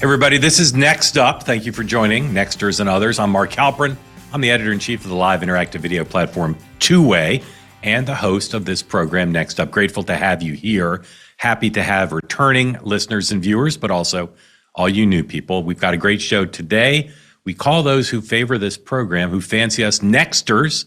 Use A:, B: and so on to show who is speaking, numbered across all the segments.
A: Everybody, this is Next Up. Thank you for joining Nexters and Others. I'm Mark Halperin. I'm the editor-in-chief of the live interactive video platform Two Way and the host of this program, Next Up. Grateful to have you here. Happy to have returning listeners and viewers, but also all you new people. We've got a great show today. We call those who favor this program, who fancy us Nexters.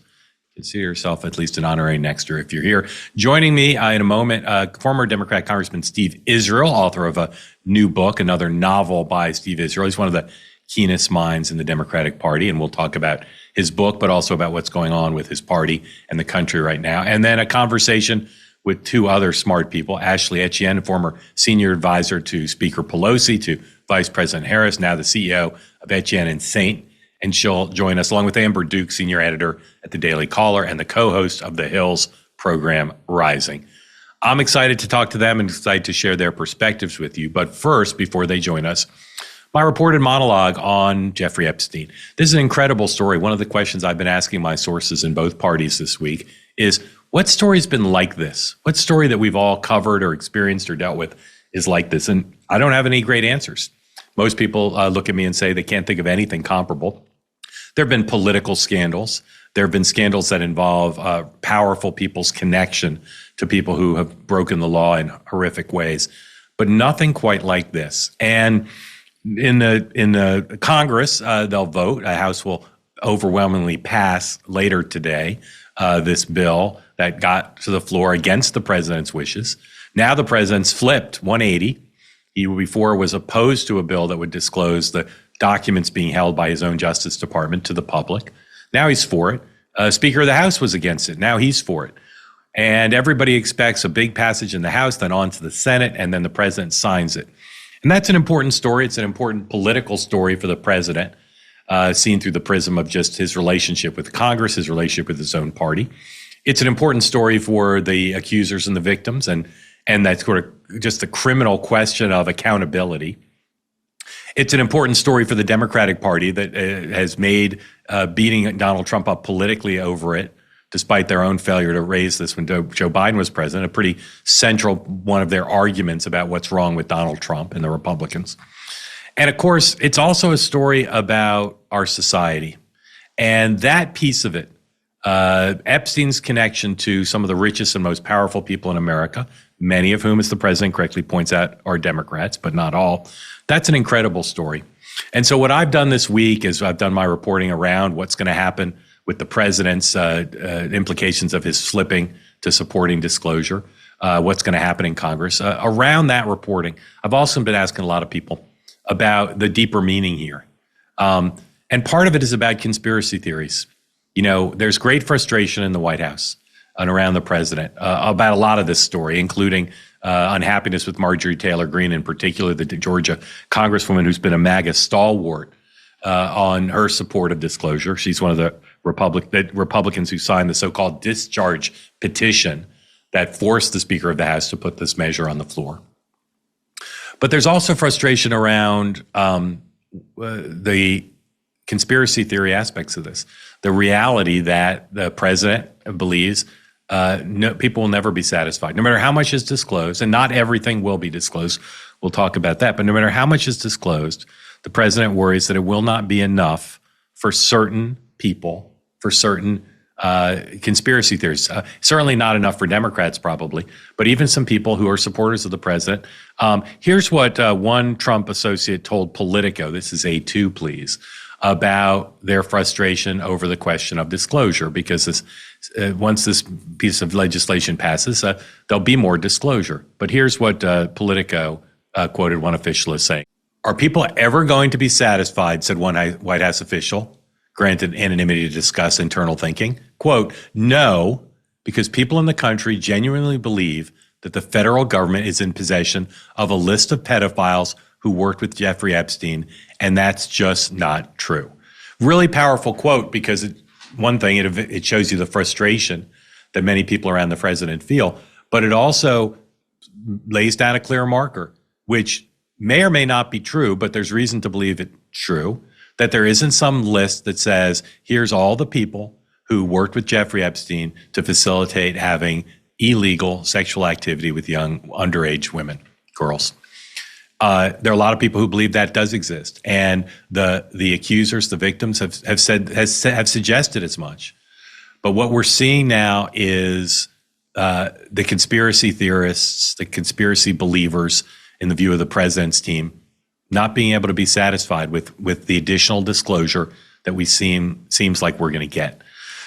A: Consider yourself at least an honorary Nexter if you're here. Joining me in a moment, former Democrat Congressman Steve Israel, author of a new book, another novel by Steve Israel. He's one of the keenest minds in the Democratic Party, and we'll talk about his book, but also about what's going on with his party and the country right now. And then a conversation with two other smart people, Ashley Etienne, former senior advisor to Speaker Pelosi, to Vice President Harris, now the CEO of Etienne and Saint. And she'll join us along with Amber Duke, senior editor at the Daily Caller and the co-host of the Hills program, Rising. I'm excited to talk to them and excited to share their perspectives with you. But first, before they join us, my reported monologue on Jeffrey Epstein. This is an incredible story. One of the questions I've been asking my sources in both parties this week is, what story's been like this? What story that we've all covered or experienced or dealt with is like this? And I don't have any great answers. Most people look at me and say they can't think of anything comparable. There have been political scandals. There have been scandals that involve powerful people's connection to people who have broken the law in horrific ways, but nothing quite like this. And in the Congress, they'll vote. A House will overwhelmingly pass later today this bill that got to the floor against the president's wishes. Now the president's flipped 180. He before was opposed to a bill that would disclose the documents being held by his own Justice Department to the public. Now he's for it. Speaker of the House was against it. Now he's for it. And everybody expects a big passage in the House, then on to the Senate, and then the president signs it. And that's an important story. It's an important political story for the president, seen through the prism of just his relationship with Congress, his relationship with his own party. It's an important story for the accusers and the victims, and that's sort of just the criminal question of accountability. It's an important story for the Democratic Party that has made beating Donald Trump up politically over it, despite their own failure to raise this when Joe Biden was president, a pretty central one of their arguments about what's wrong with Donald Trump and the Republicans. And of course, it's also a story about our society. And that piece of it, Epstein's connection to some of the richest and most powerful people in America, many of whom, as the president correctly points out, are Democrats, but not all. That's an incredible story. And so what I've done this week is I've done my reporting around what's going to happen with the president's implications of his flipping to supporting disclosure, what's going to happen in Congress. Around that reporting, I've also been asking a lot of people about the deeper meaning here. And part of it is about conspiracy theories. You know, there's great frustration in the White House and around the president about a lot of this story, including unhappiness with Marjorie Taylor Greene, in particular, the Georgia congresswoman who's been a MAGA stalwart on her support of disclosure. She's one of the Republicans who signed the so-called discharge petition that forced the Speaker of the House to put this measure on the floor. But there's also frustration around the conspiracy theory aspects of this, the reality that the president believes people will never be satisfied, no matter how much is disclosed, and not everything will be disclosed. We'll talk about that. But no matter how much is disclosed, the president worries that it will not be enough for certain people, for certain conspiracy theories. Certainly not enough for Democrats, probably, but even some people who are supporters of the president. Here's what one Trump associate told Politico. This is A2, please, about their frustration over the question of disclosure, because this, once this piece of legislation passes, there'll be more disclosure. But here's what Politico quoted one official as saying. Are people ever going to be satisfied, said one White House official, granted anonymity to discuss internal thinking? Quote, no, because people in the country genuinely believe that the federal government is in possession of a list of pedophiles who worked with Jeffrey Epstein, and that's just not true. Really powerful quote, because one thing, it shows you the frustration that many people around the president feel, but it also lays down a clear marker, which may or may not be true, but there's reason to believe it's true, that there isn't some list that says, here's all the people who worked with Jeffrey Epstein to facilitate having illegal sexual activity with young underage women, girls. There are a lot of people who believe that does exist, and the accusers, the victims, have suggested as much. But what we're seeing now is the conspiracy theorists, the conspiracy believers, in the view of the president's team, not being able to be satisfied with the additional disclosure that seems like we're going to get.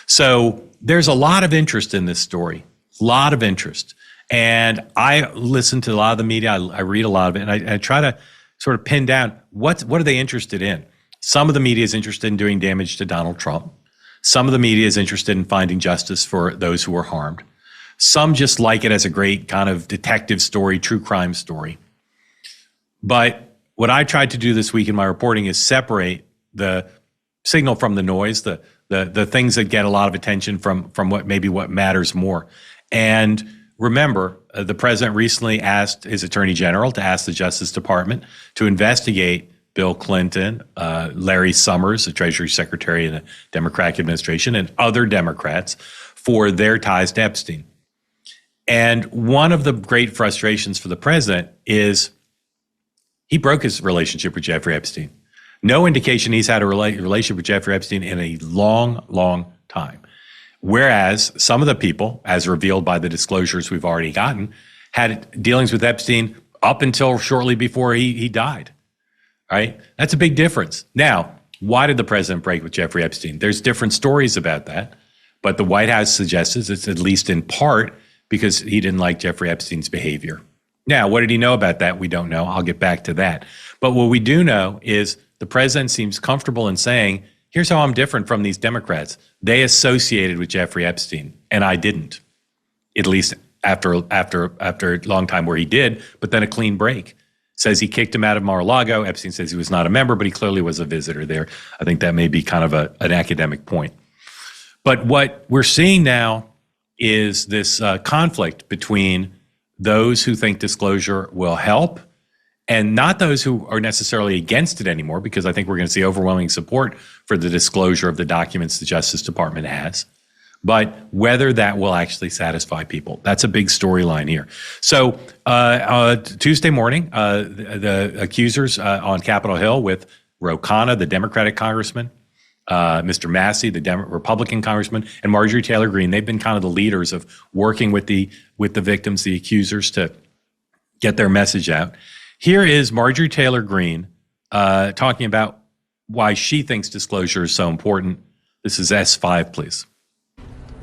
A: So there's a lot of interest in this story, a lot of interest. And I listen to a lot of the media. I read a lot of it, and I try to sort of pin down what are they interested in. Some of the media is interested in doing damage to Donald Trump. Some of the media is interested in finding justice for those who were harmed. Some just like it as a great kind of detective story, true crime story. But what I tried to do this week in my reporting is separate the signal from the noise, the things that get a lot of attention from what matters more. And remember, the president recently asked his attorney general to ask the Justice Department to investigate Bill Clinton, Larry Summers, the Treasury Secretary in the Democratic administration, and other Democrats for their ties to Epstein. And one of the great frustrations for the president is he broke his relationship with Jeffrey Epstein. No indication he's had a relationship with Jeffrey Epstein in a long, long time. Whereas some of the people, as revealed by the disclosures we've already gotten, had dealings with Epstein up until shortly before he died. Right? That's a big difference. Now, why did the president break with Jeffrey Epstein? There's different stories about that, but the White House suggests it's at least in part because he didn't like Jeffrey Epstein's behavior. Now, what did he know about that? We don't know. I'll get back to that. But what we do know is the president seems comfortable in saying, here's how I'm different from these Democrats. They associated with Jeffrey Epstein, and I didn't, at least after a long time where he did, but then a clean break. Says he kicked him out of Mar-a-Lago. Epstein says he was not a member, but he clearly was a visitor there. I think that may be kind of an academic point. But what we're seeing now is this conflict between those who think disclosure will help and not those who are necessarily against it anymore, because I think we're going to see overwhelming support for the disclosure of the documents the Justice Department has, but whether that will actually satisfy people. That's a big storyline here. So Tuesday morning, the accusers on Capitol Hill with Ro Khanna, the Democratic congressman, Mr. Massey, the Republican congressman, and Marjorie Taylor Greene, they've been kind of the leaders of working with the victims, the accusers, to get their message out. Here is Marjorie Taylor Greene talking about why she thinks disclosure is so important. This is S5, please.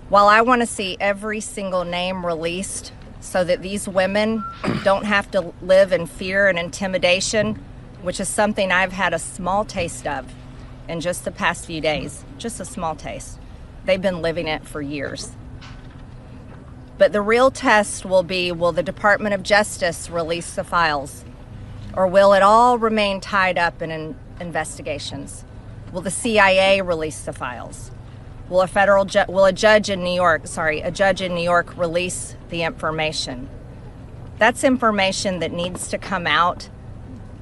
B: While I want to see every single name released so that these women don't have to live in fear and intimidation, which is something I've had a small taste of in just the past few days, just a small taste. They've been living it for years. But the real test will be, will the Department of Justice release the files? Or will it all remain tied up in investigations? Will the CIA release the files? Will a judge in New York release the information? That's information that needs to come out.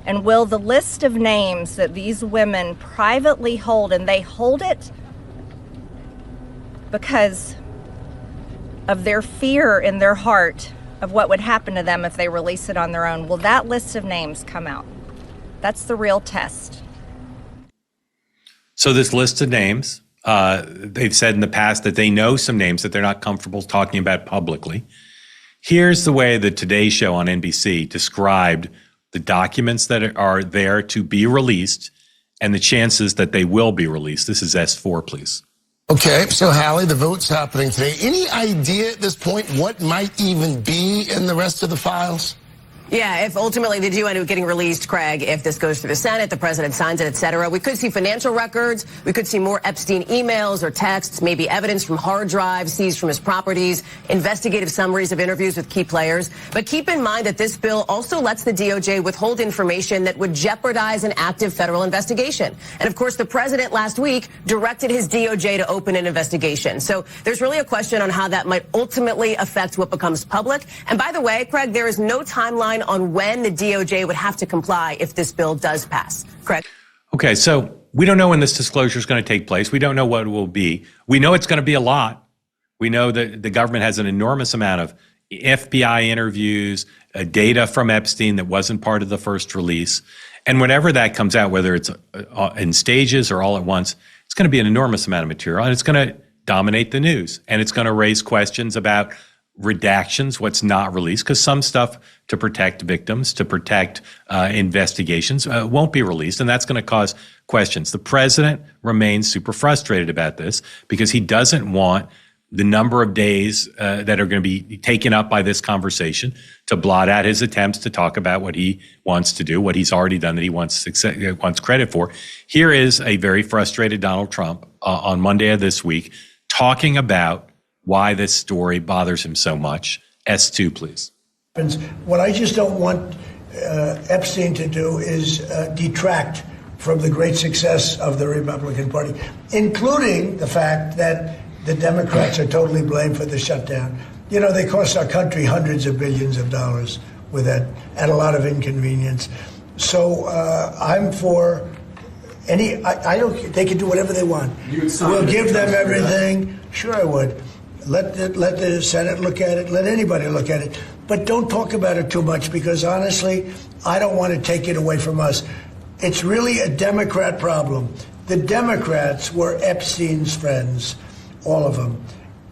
B: And will the list of names that these women privately hold, and they hold it because of their fear in their heart of what would happen to them if they release it on their own, will that list of names come out? That's the real test.
A: So this list of names, they've said in the past that they know some names that they're not comfortable talking about publicly. Here's the way the Today Show on NBC described the documents that are there to be released and the chances that they will be released. This is S4, please.
C: Okay, so Hallie, the vote's happening today. Any idea at this point what might even be in the rest of the files?
D: Yeah, if ultimately they do end up getting released, Craig, if this goes through the Senate, the president signs it, et cetera, we could see financial records. We could see more Epstein emails or texts, maybe evidence from hard drives seized from his properties, investigative summaries of interviews with key players. But keep in mind that this bill also lets the DOJ withhold information that would jeopardize an active federal investigation. And of course, the president last week directed his DOJ to open an investigation. So there's really a question on how that might ultimately affect what becomes public. And by the way, Craig, there is no timeline on when the DOJ would have to comply if this bill does pass. Correct?
A: Okay, so we don't know when this disclosure is going to take place. We don't know what it will be. We know it's going to be a lot. We know that the government has an enormous amount of FBI interviews, data from Epstein that wasn't part of the first release. And whenever that comes out, whether it's in stages or all at once, it's going to be an enormous amount of material, and it's going to dominate the news. And it's going to raise questions about redactions, what's not released, because some stuff to protect victims, to protect investigations won't be released, and that's going to cause questions. The president remains super frustrated about this because he doesn't want the number of days that are going to be taken up by this conversation to blot out his attempts to talk about what he wants to do, what he's already done that he wants credit for. Here is a very frustrated Donald Trump on Monday of this week talking about why this story bothers him so much. S2, please.
E: What I just don't want Epstein to do is detract from the great success of the Republican Party, including the fact that the Democrats are totally blamed for the shutdown. You know, they cost our country hundreds of billions of dollars with that, and a lot of inconvenience. So I'm for any. I don't. They can do whatever they want. We'll give them everything. Sure, I would. Let the Senate look at it. Let anybody look at it. But don't talk about it too much because, honestly, I don't want to take it away from us. It's really a Democrat problem. The Democrats were Epstein's friends, all of them.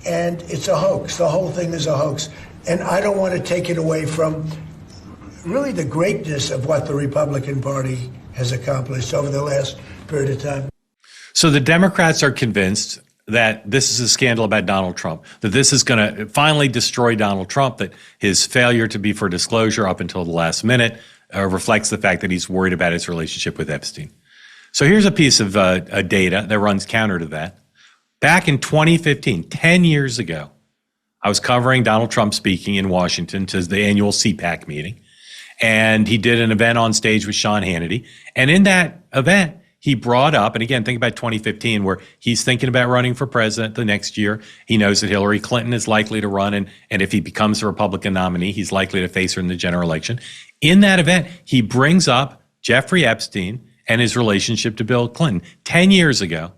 E: And it's a hoax. The whole thing is a hoax. And I don't want to take it away from really the greatness of what the Republican Party has accomplished over the last period of time.
A: So the Democrats are convinced that this is a scandal about Donald Trump, that this is going to finally destroy Donald Trump, that his failure to be for disclosure up until the last minute reflects the fact that he's worried about his relationship with Epstein. So here's a piece of data that runs counter to that. Back in 2015, 10 years ago, I was covering Donald Trump speaking in Washington to the annual CPAC meeting, and he did an event on stage with Sean Hannity. And in that event, he brought up, and again, think about 2015, where he's thinking about running for president the next year. He knows that Hillary Clinton is likely to run, and if he becomes a Republican nominee, he's likely to face her in the general election. In that event, he brings up Jeffrey Epstein and his relationship to Bill Clinton 10 years ago.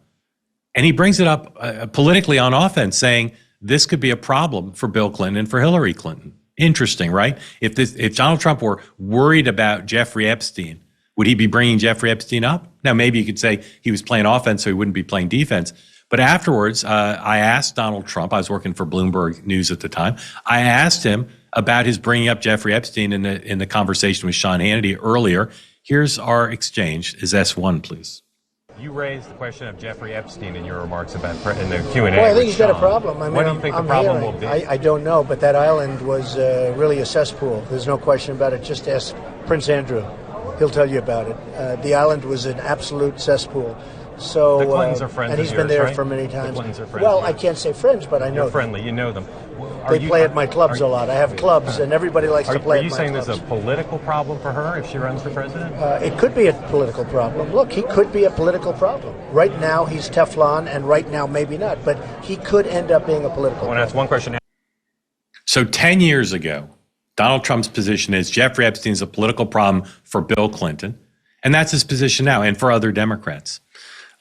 A: And he brings it up politically on offense, saying this could be a problem for Bill Clinton and for Hillary Clinton. Interesting, right? If Donald Trump were worried about Jeffrey Epstein, would he be bringing Jeffrey Epstein up? Now, maybe you could say he was playing offense, so he wouldn't be playing defense. But afterwards, I asked Donald Trump, I was working for Bloomberg News at the time, I asked him about his bringing up Jeffrey Epstein in the conversation with Sean Hannity earlier. Here's our exchange. Is S1, please. You raised the question of Jeffrey Epstein in your remarks about in the Q&A.
F: Well, I think he's got a problem. I mean,
A: what do you think the problem will be?
F: I don't know, but that island was really a cesspool. There's no question about it. Just ask Prince Andrew. He'll tell you about it. The island was an absolute cesspool. So
A: the Clintons are friends
F: and he's
A: of
F: been
A: yours,
F: there
A: right?
F: for many times.
A: The Clintons are friends.
F: Well, I can't say friends, but I know
A: You're friendly. You know them.
F: They play at my clubs a lot. I have clubs, and everybody likes to play at my clubs.
A: Are you saying there's a political problem for her if she runs for president?
F: It could be a political problem. Look, he could be a political problem. Right now, he's Teflon, and right now, maybe not. But he could end up being a political problem.
A: That's one question. So 10 years ago, Donald Trump's position is Jeffrey Epstein's a political problem for Bill Clinton. And that's his position now, and for other Democrats.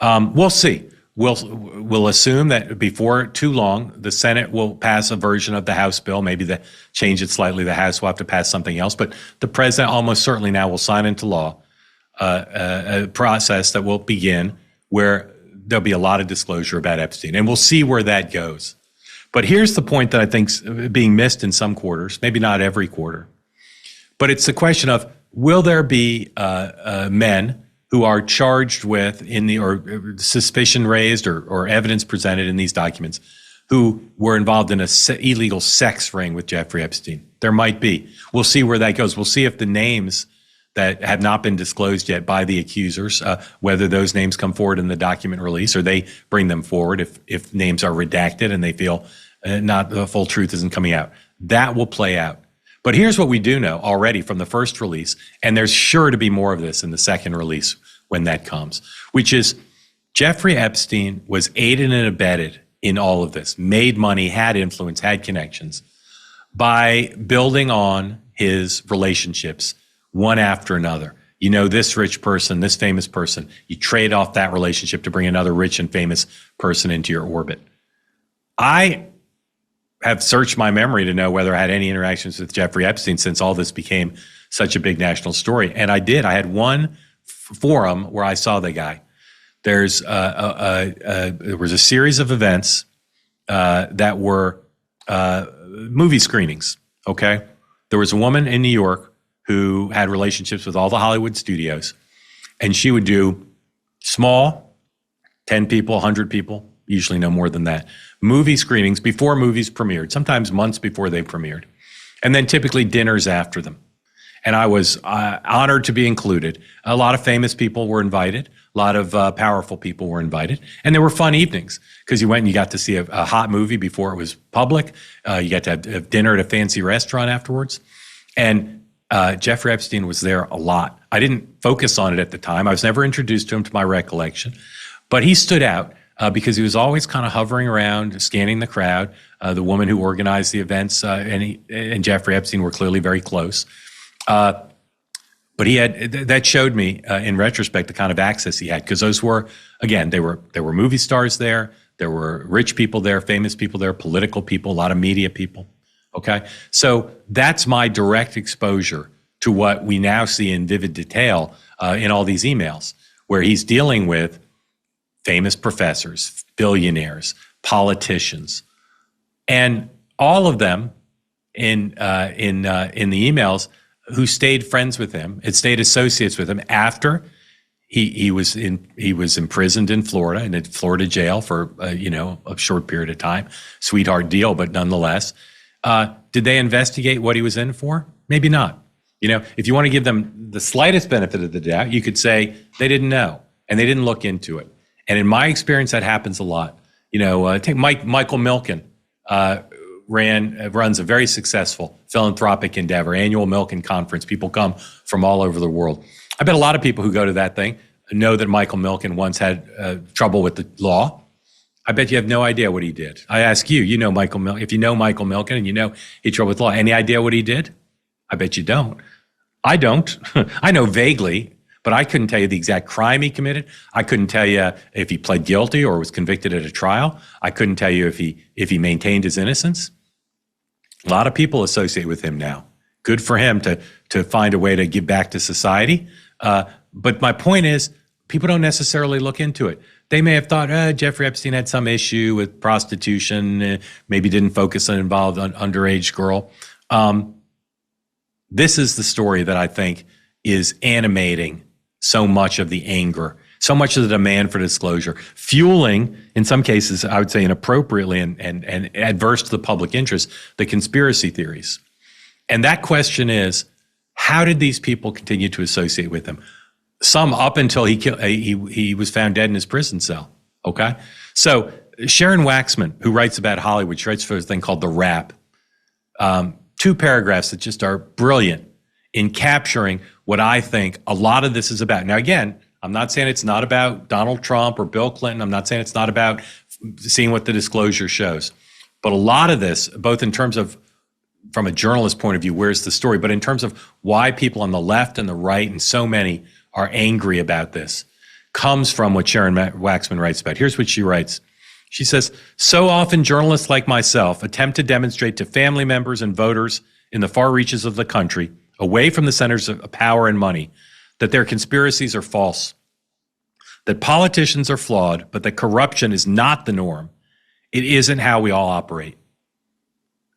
A: We'll see. We'll assume that before too long, the Senate will pass a version of the House bill. Maybe change it slightly. The House will have to pass something else. But the president almost certainly now will sign into law a process that will begin where there'll be a lot of disclosure about Epstein. And we'll see where that goes. But here's the point that I think's being missed in some quarters, maybe not every quarter. But it's the question of, will there be men who are charged with or suspicion raised or evidence presented in these documents who were involved in a illegal sex ring with Jeffrey Epstein? There might be. We'll see where that goes. We'll see if the names that have not been disclosed yet by the accusers, whether those names come forward in the document release or they bring them forward if names are redacted and they feel not the full truth isn't coming out. That will play out. But here's what we do know already from the first release, and there's sure to be more of this in the second release when that comes, which is Jeffrey Epstein was aided and abetted in all of this, made money, had influence, had connections by building on his relationships one after another. You know, this rich person, this famous person, you trade off that relationship to bring another rich and famous person into your orbit. I have searched my memory to know whether I had any interactions with Jeffrey Epstein since all this became such a big national story. And I did. I had one forum where I saw the guy. There was a series of events that were movie screenings, okay? There was a woman in New York who had relationships with all the Hollywood studios, and she would do small, 10 people, 100 people, usually no more than that, movie screenings before movies premiered, sometimes months before they premiered, and then typically dinners after them. And I was honored to be included. A lot of famous people were invited. A lot of powerful people were invited. And there were fun evenings because you went and you got to see a hot movie before it was public. You got to have dinner at a fancy restaurant afterwards. And Jeffrey Epstein was there a lot. I didn't focus on it at the time. I was never introduced to him to my recollection. But he stood out because he was always kind of hovering around, scanning the crowd. The woman who organized the events and Jeffrey Epstein were clearly very close. But that showed me in retrospect the kind of access he had, because those were, again, there were movie stars there, there were rich people there, famous people there, political people, a lot of media people. Okay, so that's my direct exposure to what we now see in vivid detail in all these emails, where he's dealing with famous professors, billionaires, politicians, and all of them in the emails who stayed friends with him, had stayed associates with him after he was imprisoned in Florida, in a Florida jail for a short period of time. Sweetheart deal, but nonetheless. Did they investigate what he was in for? Maybe not. If you want to give them the slightest benefit of the doubt, you could say they didn't know and they didn't look into it. And in my experience, that happens a lot. Take Michael Milken. Runs a very successful philanthropic endeavor, annual Milken Conference. People come from all over the world. I bet a lot of people who go to that thing know that Michael Milken once had trouble with the law. I bet you have no idea what he did. I ask you, Michael Milken. If you know Michael Milken and he had trouble with law, any idea what he did? I bet you don't. I don't. I know vaguely, but I couldn't tell you the exact crime he committed. I couldn't tell you if he pled guilty or was convicted at a trial. I couldn't tell you if he maintained his innocence. A lot of people associate with him now. Good for him to find a way to give back to society. But my point is, people don't necessarily look into it. They may have thought, Jeffrey Epstein had some issue with prostitution, maybe didn't focus on involved an underage girl. This is the story that I think is animating so much of the anger, so much of the demand for disclosure, fueling, in some cases, I would say inappropriately and adverse to the public interest, the conspiracy theories. And that question is, how did these people continue to associate with him? Some up until he was found dead in his prison cell, okay? So Sharon Waxman, who writes about Hollywood, she writes for a thing called The Wrap, 2 paragraphs that just are brilliant in capturing what I think a lot of this is about. Now, again, I'm not saying it's not about Donald Trump or Bill Clinton. I'm not saying it's not about seeing what the disclosure shows. But a lot of this, both in terms of, from a journalist point of view, where's the story, but in terms of why people on the left and the right and so many are angry about this, comes from what Sharon Waxman writes about. Here's what she writes. She says, so often journalists like myself attempt to demonstrate to family members and voters in the far reaches of the country, away from the centers of power and money, that their conspiracies are false, that politicians are flawed, but that corruption is not the norm. It isn't how we all operate.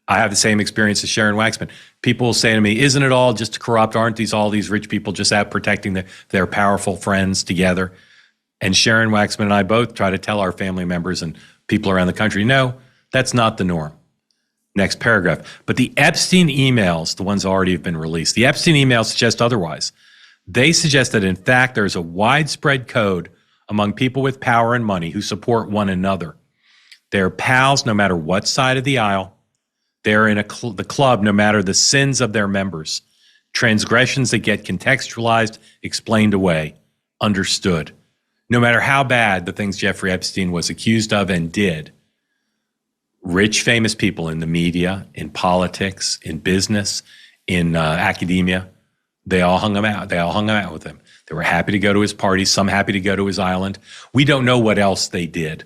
A: I have the same experience as Sharon Waxman. People will say to me, isn't it all just corrupt? Aren't all these rich people just out protecting their powerful friends together? And Sharon Waxman and I both try to tell our family members and people around the country, no, that's not the norm. Next paragraph. But the Epstein emails, the ones already have been released, the Epstein emails suggest otherwise. They suggest that, in fact, there's a widespread code among people with power and money who support one another. They're pals no matter what side of the aisle. They're in the club no matter the sins of their members. Transgressions that get contextualized, explained away, understood. No matter how bad the things Jeffrey Epstein was accused of and did, rich, famous people in the media, in politics, in business, in academia, they all hung him out. They all hung out with him. They were happy to go to his parties, some happy to go to his island. We don't know what else they did,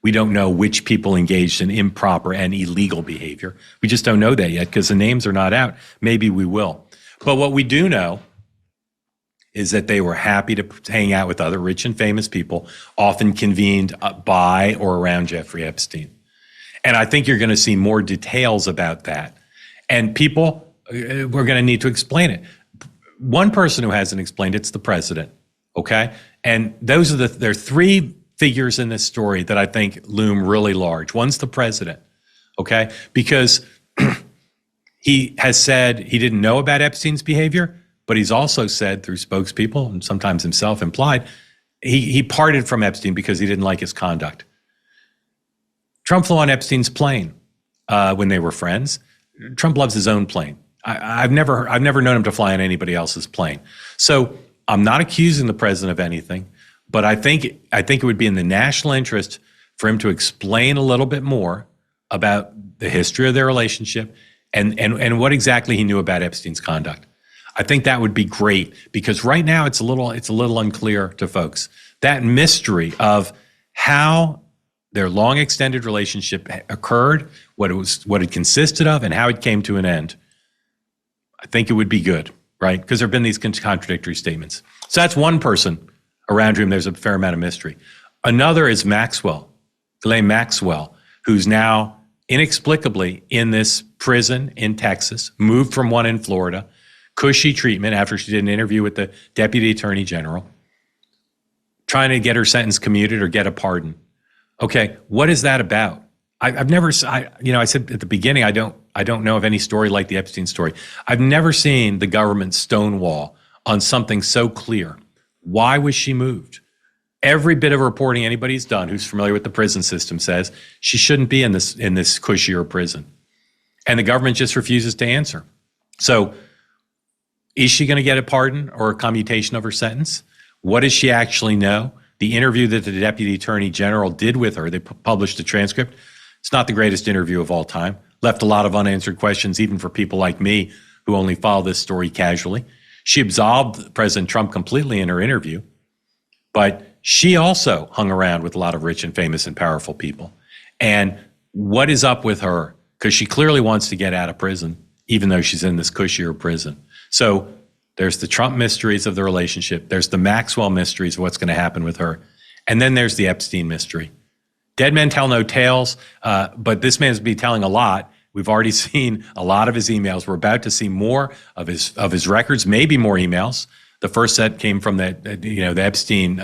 A: We don't know which people engaged in improper and illegal behavior. We just don't know that yet because the names are not out. Maybe we will. But what we do know is that they were happy to hang out with other rich and famous people, often convened by or around Jeffrey Epstein. And I think you're going to see more details about that. And people, we're going to need to explain it. One person who hasn't explained it's the president, okay? And those are there are three figures in this story that I think loom really large. One's the president, okay? Because he has said he didn't know about Epstein's behavior, but he's also said through spokespeople and sometimes himself implied, he parted from Epstein because he didn't like his conduct. Trump flew on Epstein's plane when they were friends. Trump loves his own plane. I've never known him to fly on anybody else's plane. So I'm not accusing the president of anything, but I think it would be in the national interest for him to explain a little bit more about the history of their relationship and what exactly he knew about Epstein's conduct. I think that would be great because right now it's a little unclear to folks. That mystery of how their long extended relationship occurred, what it consisted of, and how it came to an end. I think it would be good, right? Because there have been these contradictory statements. So that's one person around whom there's a fair amount of mystery. Another is Ghislaine Maxwell, who's now inexplicably in this prison in Texas, moved from one in Florida, cushy treatment after she did an interview with the deputy attorney general, trying to get her sentence commuted or get a pardon. Okay, what is that about? I said at the beginning, I don't know of any story like the Epstein story. I've never seen the government stonewall on something so clear. Why was she moved? Every bit of reporting anybody's done who's familiar with the prison system says she shouldn't be in this cushier prison. And the government just refuses to answer. So is she going to get a pardon or a commutation of her sentence? What does she actually know? The interview that the deputy attorney general did with her, they published a transcript. It's not the greatest interview of all time. Left a lot of unanswered questions, even for people like me who only follow this story casually. She absolved President Trump completely in her interview, but she also hung around with a lot of rich and famous and powerful people. And what is up with her? Because she clearly wants to get out of prison, even though she's in this cushier prison. So there's the Trump mysteries of the relationship. There's the Maxwell mysteries of what's going to happen with her. And then there's the Epstein mystery. Dead men tell no tales, but this man's been telling a lot. We've already seen a lot of his emails. We're about to see more of his records, maybe more emails. The first set came from the Epstein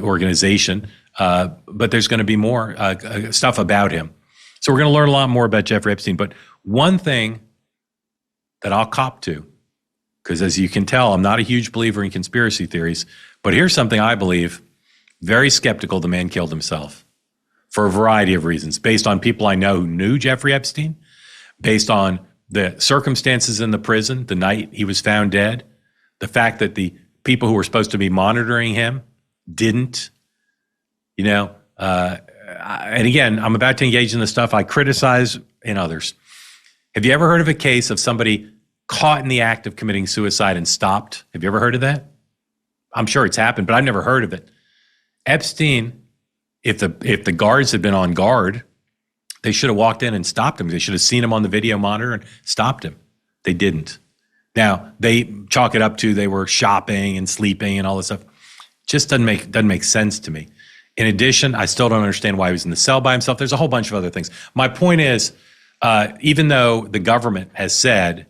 A: organization, but there's going to be more stuff about him. So we're going to learn a lot more about Jeffrey Epstein. But one thing that I'll cop to, because as you can tell, I'm not a huge believer in conspiracy theories, but here's something I believe. Very skeptical the man killed himself for a variety of reasons, based on people I know who knew Jeffrey Epstein, based on the circumstances in the prison the night he was found dead, the fact that the people who were supposed to be monitoring him didn't, and again, I'm about to engage in the stuff I criticize in others. Have you ever heard of a case of somebody caught in the act of committing suicide and stopped? Have you ever heard of that? I'm sure it's happened, but I've never heard of it. Epstein, if the guards had been on guard, they should have walked in and stopped him. They should have seen him on the video monitor and stopped him. They didn't. Now, they chalk it up to they were shopping and sleeping and all this stuff. Just doesn't make sense to me. In addition, I still don't understand why he was in the cell by himself. There's a whole bunch of other things. My point is, even though the government has said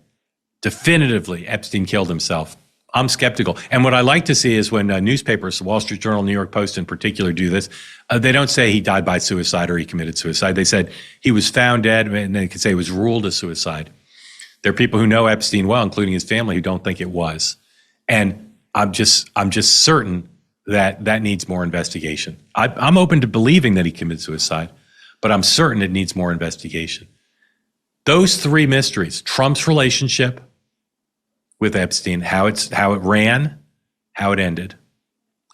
A: definitively Epstein killed himself, I'm skeptical. And what I like to see is when newspapers, the Wall Street Journal, New York Post in particular, do this, they don't say he died by suicide or he committed suicide. They said he was found dead, and they could say it was ruled a suicide. There are people who know Epstein well, including his family, who don't think it was. And I'm just certain that needs more investigation. I'm open to believing that he committed suicide, but I'm certain it needs more investigation. Those three mysteries: Trump's relationship with Epstein, how it ran, how it ended,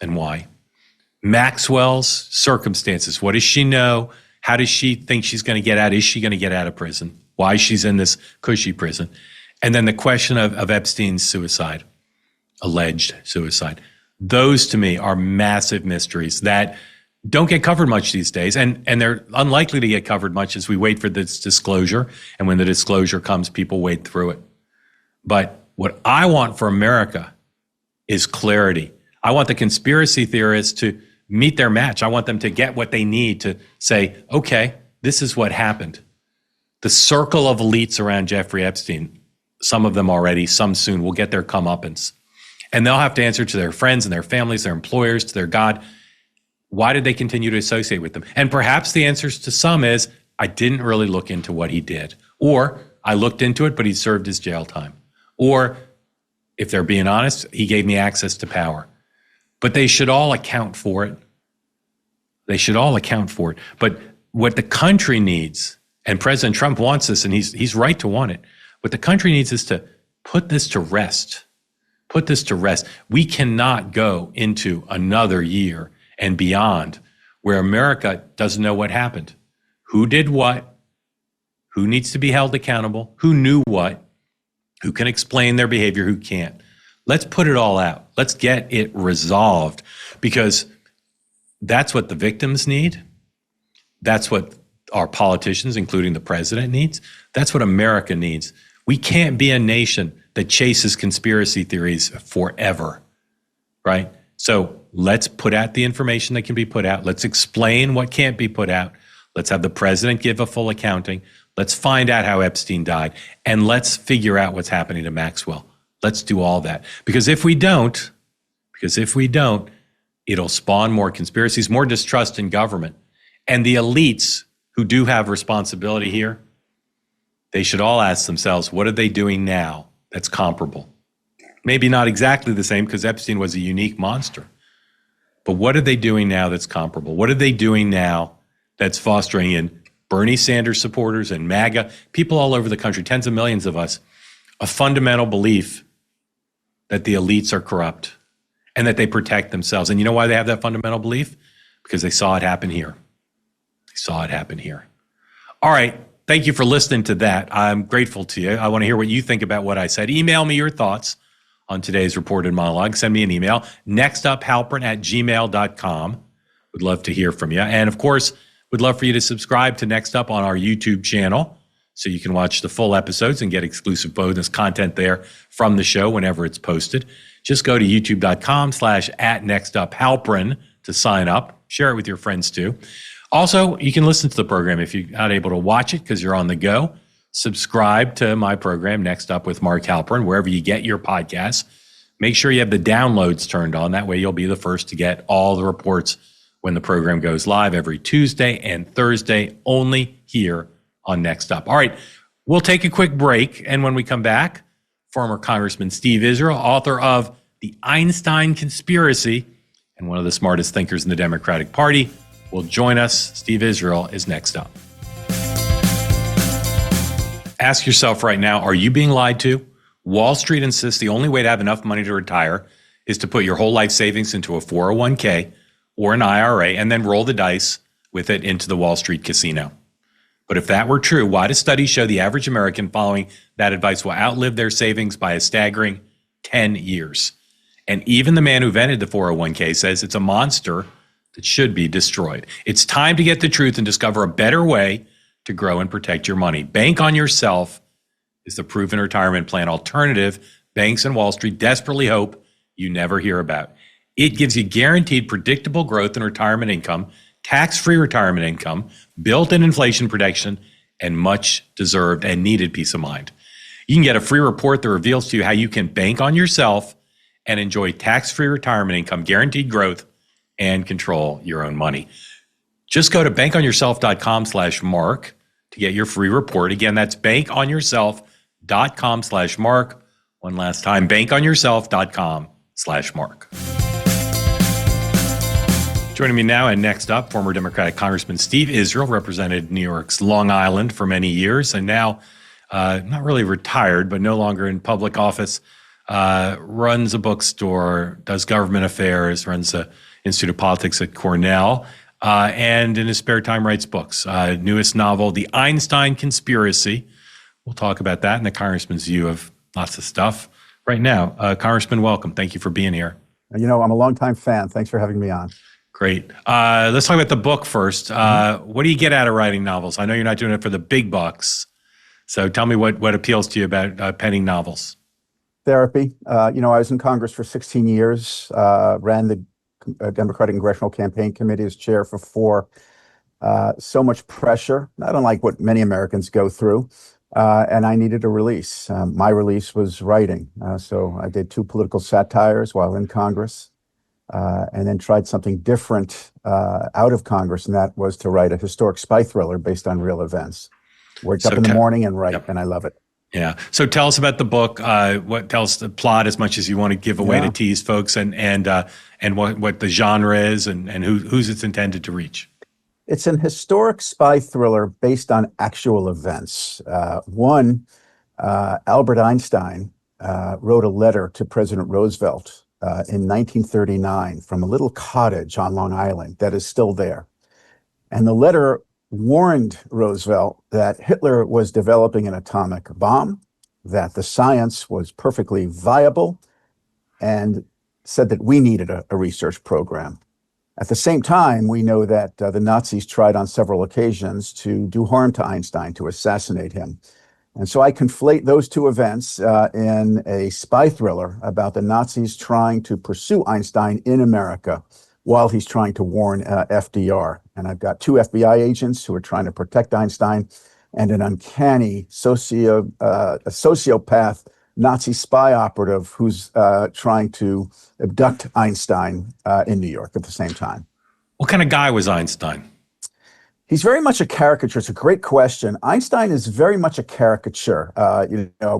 A: and why. Maxwell's circumstances. What does she know? How does she think she's going to get out? Is she going to get out of prison? Why she's in this cushy prison? And then the question of Epstein's suicide, alleged suicide. Those to me are massive mysteries that don't get covered much these days. And they're unlikely to get covered much as we wait for this disclosure. And when the disclosure comes, people wade through it. But what I want for America is clarity. I want the conspiracy theorists to meet their match. I want them to get what they need to say, okay, this is what happened. The circle of elites around Jeffrey Epstein, some of them already, some soon, will get their comeuppance. And they'll have to answer to their friends and their families, their employers, to their God. Why did they continue to associate with them? And perhaps the answers to some is, I didn't really look into what he did. Or I looked into it, but he served his jail time. Or if they're being honest, he gave me access to power. But they should all account for it. They should all account for it. But what the country needs, and President Trump wants this, and he's right to want it, what the country needs is to put this to rest. Put this to rest. We cannot go into another year and beyond where America doesn't know what happened. Who did what? Who needs to be held accountable? Who knew what? Who can explain their behavior? Who can't? Let's put it all out. Let's get it resolved, because that's what the victims need. That's what our politicians, including the president, needs. That's what America needs. We can't be a nation that chases conspiracy theories forever, right? So let's put out the information that can be put out. Let's explain what can't be put out. Let's have the president give a full accounting. Let's find out how Epstein died. And let's figure out what's happening to Maxwell. Let's do all that. Because if we don't, it'll spawn more conspiracies, more distrust in government. And the elites who do have responsibility here, they should all ask themselves, what are they doing now that's comparable? Maybe not exactly the same, because Epstein was a unique monster. But what are they doing now that's comparable? What are they doing now that's fostering in Bernie Sanders supporters and MAGA, people all over the country, tens of millions of us, a fundamental belief that the elites are corrupt and that they protect themselves? And you know why they have that fundamental belief? Because they saw it happen here. They saw it happen here. All right. Thank you for listening to that. I'm grateful to you. I want to hear what you think about what I said. Email me your thoughts on today's reported monologue. Send me an email, nextuphalperin@gmail.com. Would love to hear from you. And of course, would love for you to subscribe to Next Up on our YouTube channel so you can watch the full episodes and get exclusive bonus content there from the show whenever it's posted. Just go to youtube.com/@nextuphalperin to sign up. Share it with your friends too. Also, you can listen to the program if you're not able to watch it because you're on the go. Subscribe to my program, Next Up with Mark Halperin, wherever you get your podcasts. Make sure you have the downloads turned on. That way you'll be the first to get all the reports when the program goes live every Tuesday and Thursday, only here on Next Up. All right, we'll take a quick break. And when we come back, former Congressman Steve Israel, author of The Einstein Conspiracy and one of the smartest thinkers in the Democratic Party, will join us. Steve Israel is next up. Ask yourself right now, are you being lied to? Wall Street insists the only way to have enough money to retire is to put your whole life savings into a 401k or an IRA and then roll the dice with it into the Wall Street casino. But if that were true, why do studies show the average American following that advice will outlive their savings by a staggering 10 years? And even the man who invented the 401k says it's a monster that should be destroyed. It's time to get the truth and discover a better way to grow and protect your money. Bank on Yourself is the proven retirement plan alternative banks and Wall Street desperately hope you never hear about. It gives you guaranteed predictable growth in retirement income, tax-free retirement income, built-in inflation protection, and much deserved and needed peace of mind. You can get a free report that reveals to you how you can bank on yourself and enjoy tax-free retirement income, guaranteed growth, and control your own money. Just go to bankonyourself.com/Mark to get your free report. Again, that's bankonyourself.com/Mark. One last time, bankonyourself.com/Mark. Joining me now and next up, former Democratic Congressman Steve Israel, represented New York's Long Island for many years, and now not really retired, but no longer in public office, runs a bookstore, does government affairs, runs the Institute of Politics at Cornell, and in his spare time writes books. Newest novel, The Einstein Conspiracy. We'll talk about that and the Congressman's view of lots of stuff. Right now, Congressman, welcome. Thank you for being here.
G: You know, I'm a longtime fan. Thanks for having me on.
A: Great. Let's talk about the book first. What do you get out of writing novels? I know you're not doing it for the big bucks. So tell me what appeals to you about penning novels.
G: Therapy. I was in Congress for 16 years, ran the Democratic Congressional Campaign Committee as chair for 4. So much pressure, not unlike what many Americans go through. And I needed a release. My release was writing. So I did 2 political satires while in Congress. And then tried something different out of Congress, and that was to write a historic spy thriller based on real events. Wake up in the morning and write, and I love it.
A: Yeah. So tell us about the book. Tell us the plot as much as you want to give away to tease folks, and what the genre is, and who's it's intended to reach.
G: It's an historic spy thriller based on actual events. Albert Einstein wrote a letter to President Roosevelt in 1939 from a little cottage on Long Island that is still there. And the letter warned Roosevelt that Hitler was developing an atomic bomb, that the science was perfectly viable, and said that we needed a research program. At the same time, we know that the Nazis tried on several occasions to do harm to Einstein, to assassinate him. And so I conflate those 2 events in a spy thriller about the Nazis trying to pursue Einstein in America while he's trying to warn FDR. And I've got 2 FBI agents who are trying to protect Einstein, and an uncanny sociopath Nazi spy operative who's trying to abduct Einstein in New York at the same time.
A: What kind of guy was Einstein?
G: He's very much a caricature. It's a great question. Einstein is very much a caricature.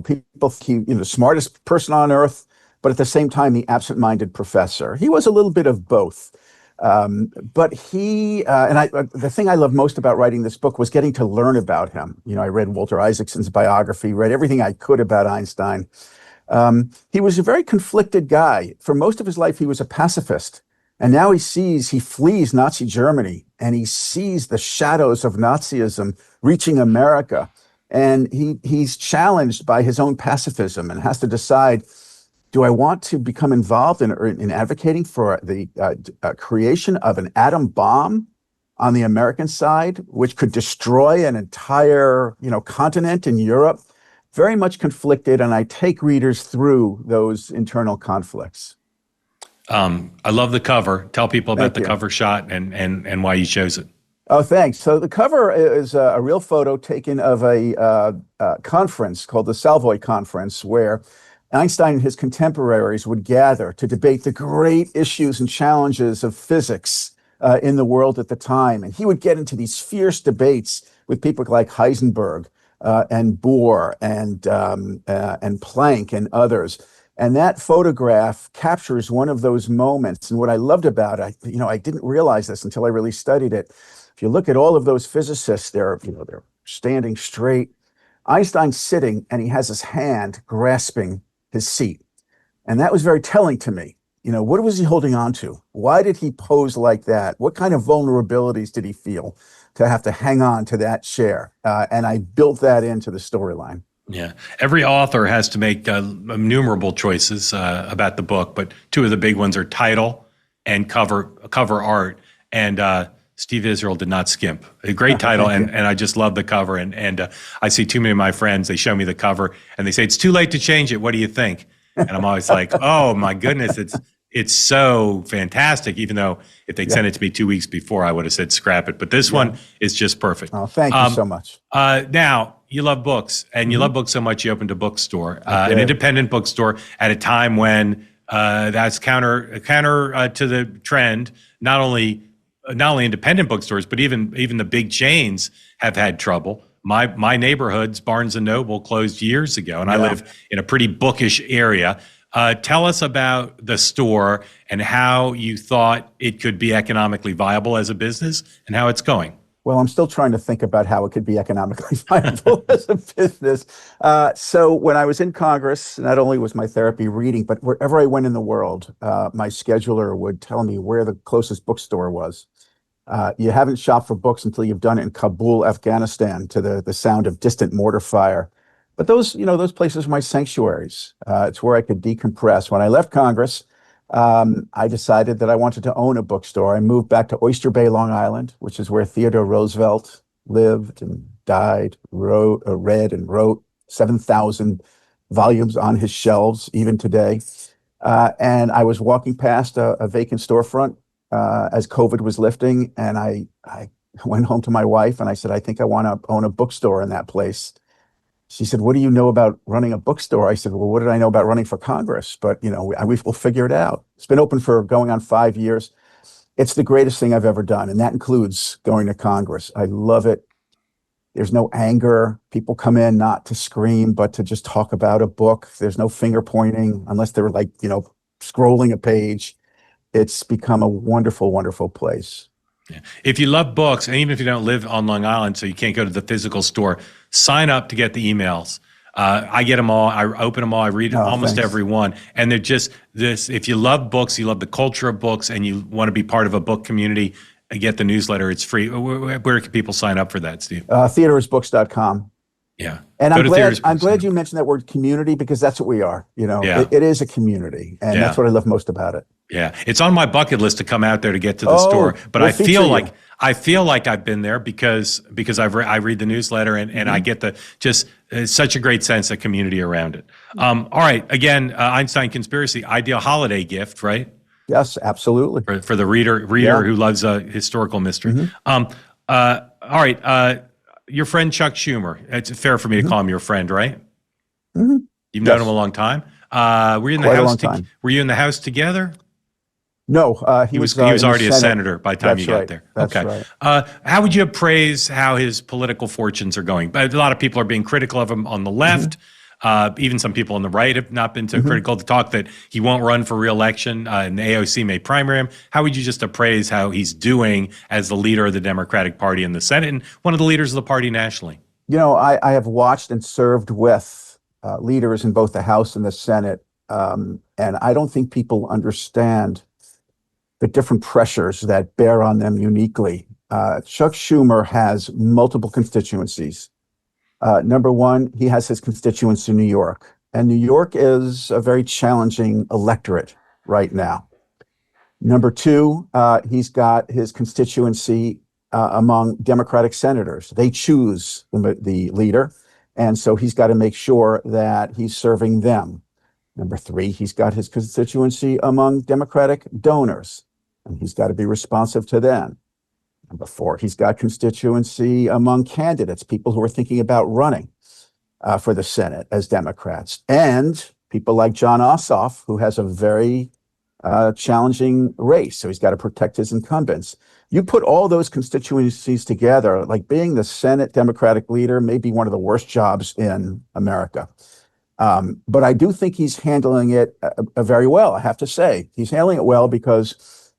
G: People think he's the smartest person on earth, but at the same time, the absent-minded professor. He was a little bit of both. But the thing I love most about writing this book was getting to learn about him. I read Walter Isaacson's biography, read everything I could about Einstein. He was a very conflicted guy. For most of his life, he was a pacifist. And now he flees Nazi Germany, and he sees the shadows of Nazism reaching America. And he's challenged by his own pacifism and has to decide, do I want to become involved in advocating for the creation of an atom bomb on the American side, which could destroy an entire continent in Europe? Very much conflicted, and I take readers through those internal conflicts.
A: I love the cover. Tell people about the cover shot and why you chose it.
G: Oh, thanks. So the cover is a real photo taken of a conference called the Savoy Conference, where Einstein and his contemporaries would gather to debate the great issues and challenges of physics in the world at the time. And he would get into these fierce debates with people like Heisenberg and Bohr and Planck and others. And that photograph captures one of those moments. And what I loved about it, I didn't realize this until I really studied it. If you look at all of those physicists, they're standing straight. Einstein's sitting, and he has his hand grasping his seat. And that was very telling to me. What was he holding on to? Why did he pose like that? What kind of vulnerabilities did he feel to have to hang on to that chair? And I built that into the storyline.
A: Yeah. Every author has to make innumerable choices about the book, but 2 of the big ones are title and cover art. And Steve Israel did not skimp. A great title, and I just love the cover. And I see too many of my friends, they show me the cover, and they say, it's too late to change it. What do you think? And I'm always like, oh, my goodness, it's so fantastic, even though if they'd sent it to me 2 weeks before, I would have said scrap it. But this one is just perfect.
G: Oh, thank you so much.
A: Now, you love books, and you love books so much you opened a bookstore, an independent bookstore at a time when that's counter to the trend. Not only independent bookstores, but even the big chains have had trouble. My neighborhood's Barnes & Noble closed years ago, and I live in a pretty bookish area. Tell us about the store and how you thought it could be economically viable as a business and how it's going.
G: Well, I'm still trying to think about how it could be economically viable as a business. So when I was in Congress, not only was my therapy reading, but wherever I went in the world, my scheduler would tell me where the closest bookstore was. You haven't shopped for books until you've done it in Kabul, Afghanistan, to the sound of distant mortar fire. But those places were my sanctuaries. It's where I could decompress. When I left Congress, I decided that I wanted to own a bookstore. I moved back to Oyster Bay, Long Island, which is where Theodore Roosevelt lived and died, read and wrote 7,000 volumes on his shelves, even today. And I was walking past a vacant storefront as COVID was lifting, and I went home to my wife and I said, I think I want to own a bookstore in that place. She said, what do you know about running a bookstore? I said, well, what did I know about running for Congress? But, we'll figure it out. It's been open for going on 5 years. It's the greatest thing I've ever done, and that includes going to Congress. I love it. There's no anger. People come in not to scream, but to just talk about a book. There's no finger pointing unless they're scrolling a page. It's become a wonderful, wonderful place.
A: Yeah. If you love books, and even if you don't live on Long Island, so you can't go to the physical store, sign up to get the emails. I get them all. I open them all. I read almost every one. And they're just this. If you love books, you love the culture of books, and you want to be part of a book community, get the newsletter. It's free. Where can people sign up for that, Steve?
G: Theodoresbooks.com.
A: Yeah.
G: And I'm glad you mentioned that word community, because that's what we are. It is a community. And that's what I love most about it.
A: Yeah. It's on my bucket list to come out there to get to the store. But I feel like I've been there because I read the newsletter and I get such a great sense of community around it. All right. Again, Einstein Conspiracy, ideal holiday gift, right?
G: Yes, absolutely.
A: For the reader who loves a historical mystery. All right. Your friend Chuck Schumer. It's fair for me to call him your friend, right?
G: Mm-hmm.
A: You've known him a long time. Were you in the
G: Quite
A: house?
G: A long time.
A: Were you in the house together?
G: No, he was
A: already a senator by the time you got there.
G: That's
A: okay.
G: Right.
A: How would you appraise how his political fortunes are going? A lot of people are being critical of him on the left. Even some people on the right have not been so critical to talk that he won't run for re-election and the AOC may primary him. How would you just appraise how he's doing as the leader of the Democratic Party in the Senate and one of the leaders of the party nationally?
G: I have watched and served with leaders in both the House and the Senate, and I don't think people understand the different pressures that bear on them uniquely. Chuck Schumer has multiple constituencies. Number one, he has his constituents in New York, and New York is a very challenging electorate right now. Number two, he's got his constituency among Democratic senators. They choose the leader, and so he's got to make sure that he's serving them. Number three, he's got his constituency among Democratic donors, and he's got to be responsive to them. Number four, he's got constituency among candidates, people who are thinking about running for the Senate as Democrats, and people like John Ossoff, who has a very challenging race. So he's got to protect his incumbents. You put all those constituencies together, like being the Senate Democratic leader may be one of the worst jobs in America. But I do think he's handling it very well, I have to say. He's handling it well because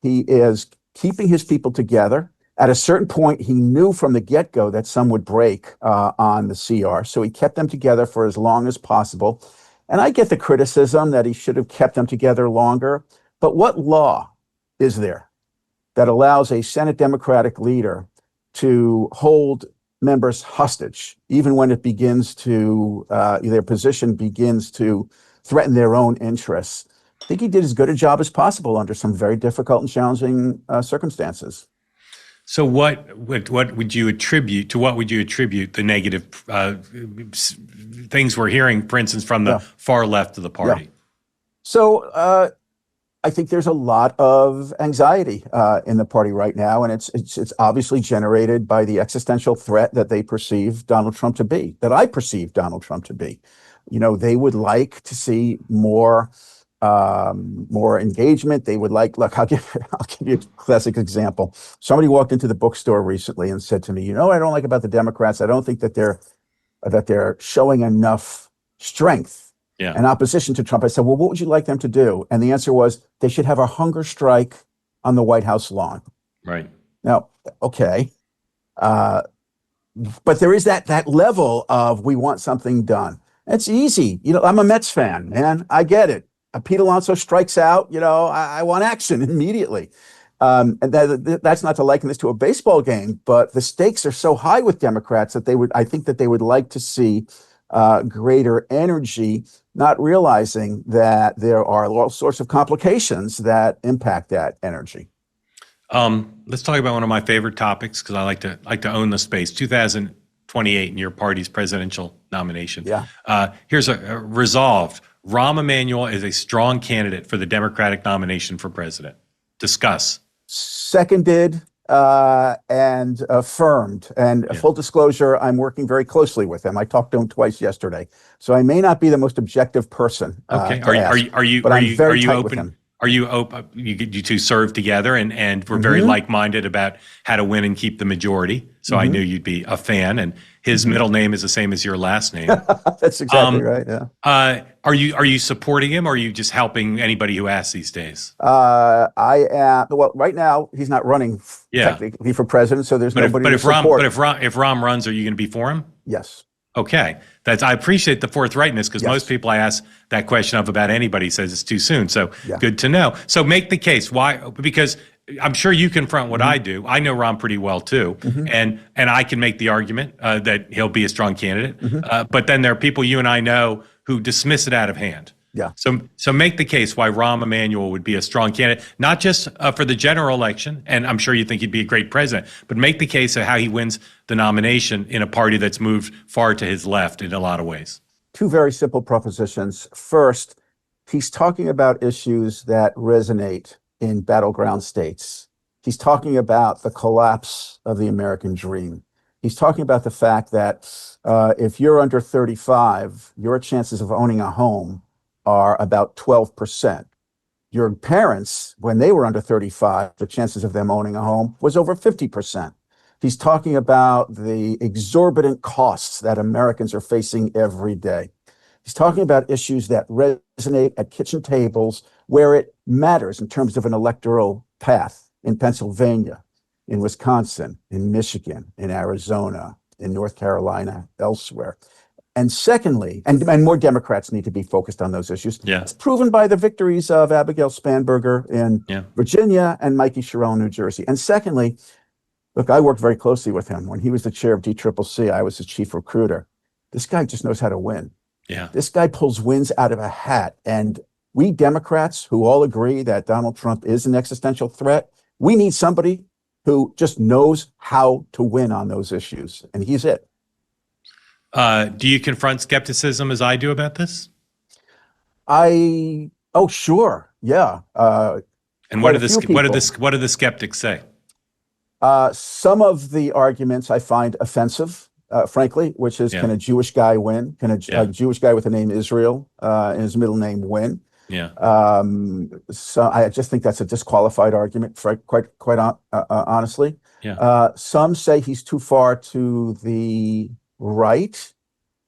G: he is keeping his people together. At a certain point, he knew from the get-go that some would break on the CR, so he kept them together for as long as possible. And I get the criticism that he should have kept them together longer, but what law is there that allows a Senate Democratic leader to hold members hostage, even when it begins to, their position begins to threaten their own interests? I think he did as good a job as possible under some very difficult and challenging circumstances.
A: So what would you attribute the negative things we're hearing, for instance, from the far left of the party?
G: Yeah. So I think there's a lot of anxiety in the party right now, and it's obviously generated by the existential threat that they perceive Donald Trump to be, that I perceive Donald Trump to be. They would like to see more engagement. They would like, look, I'll give you a classic example. Somebody walked into the bookstore recently and said to me, what I don't like about the Democrats, I don't think that they're showing enough strength and opposition to Trump. I said, well, what would you like them to do? And the answer was they should have a hunger strike on the White House lawn.
A: Right.
G: Now, okay. But there is that level of we want something done. It's easy. I'm a Mets fan, man. I get it. Pete Alonso strikes out, I want action immediately. And that's not to liken this to a baseball game, but the stakes are so high with Democrats that I think that they would like to see greater energy, not realizing that there are all sorts of complications that impact that energy.
A: Let's talk about one of my favorite topics, because I like to own the space. 2028 in your party's presidential nomination.
G: Yeah.
A: Here's a resolved. Rahm Emanuel is a strong candidate for the Democratic nomination for president. Discuss.
G: Seconded and affirmed. And full disclosure, I'm working very closely with him. I talked to him twice yesterday, so I may not be the most objective person.
A: Okay. Are you open? Are you open? You two serve together, and we're very like-minded about how to win and keep the majority. So I knew you'd be a fan, and his middle name is the same as your last name.
G: That's exactly right. Yeah.
A: Are you supporting him, or are you just helping anybody who asks these days?
G: I am. Well, right now he's not running technically for president, so there's nobody to support.
A: If Rahm runs, are you going to be for him?
G: Yes.
A: Okay. I appreciate the forthrightness, because most people I ask that question of about anybody says it's too soon. So good to know. So make the case. Why? Because I'm sure you confront what I do. I know Rahm pretty well too. And I can make the argument that he'll be a strong candidate. But then there are people you and I know who dismiss it out of hand.
G: Yeah.
A: So make the case why Rahm Emanuel would be a strong candidate, not just for the general election, and I'm sure you think he'd be a great president, but make the case of how he wins the nomination in a party that's moved far to his left in a lot of ways.
G: Two very simple propositions. First, he's talking about issues that resonate in battleground states. He's talking about the collapse of the American dream. He's talking about the fact that if you're under 35, your chances of owning a home are about 12%. Your parents, when they were under 35, the chances of them owning a home was over 50%. He's talking about the exorbitant costs that Americans are facing every day. He's talking about issues that resonate at kitchen tables where it matters in terms of an electoral path in Pennsylvania, in Wisconsin, in Michigan, in Arizona, in North Carolina, elsewhere. And secondly, and more Democrats need to be focused on those issues.
A: Yeah.
G: It's proven by the victories of Abigail Spanberger in Virginia and Mikey Sherrill in New Jersey. And secondly, look, I worked very closely with him. When he was the chair of DCCC, I was his chief recruiter. This guy just knows how to win.
A: Yeah.
G: This guy pulls wins out of a hat. And we Democrats who all agree that Donald Trump is an existential threat, we need somebody who just knows how to win on those issues. And he's it.
A: Do you confront skepticism as I do about this?
G: Oh, sure. Yeah.
A: And what do the skeptics say?
G: Some of the arguments I find offensive, frankly, which is, can a Jewish guy win? Can a Jewish guy with the name Israel and his middle name win?
A: Yeah.
G: So I just think that's a disqualified argument, quite honestly.
A: Yeah.
G: Some say he's too far to the right.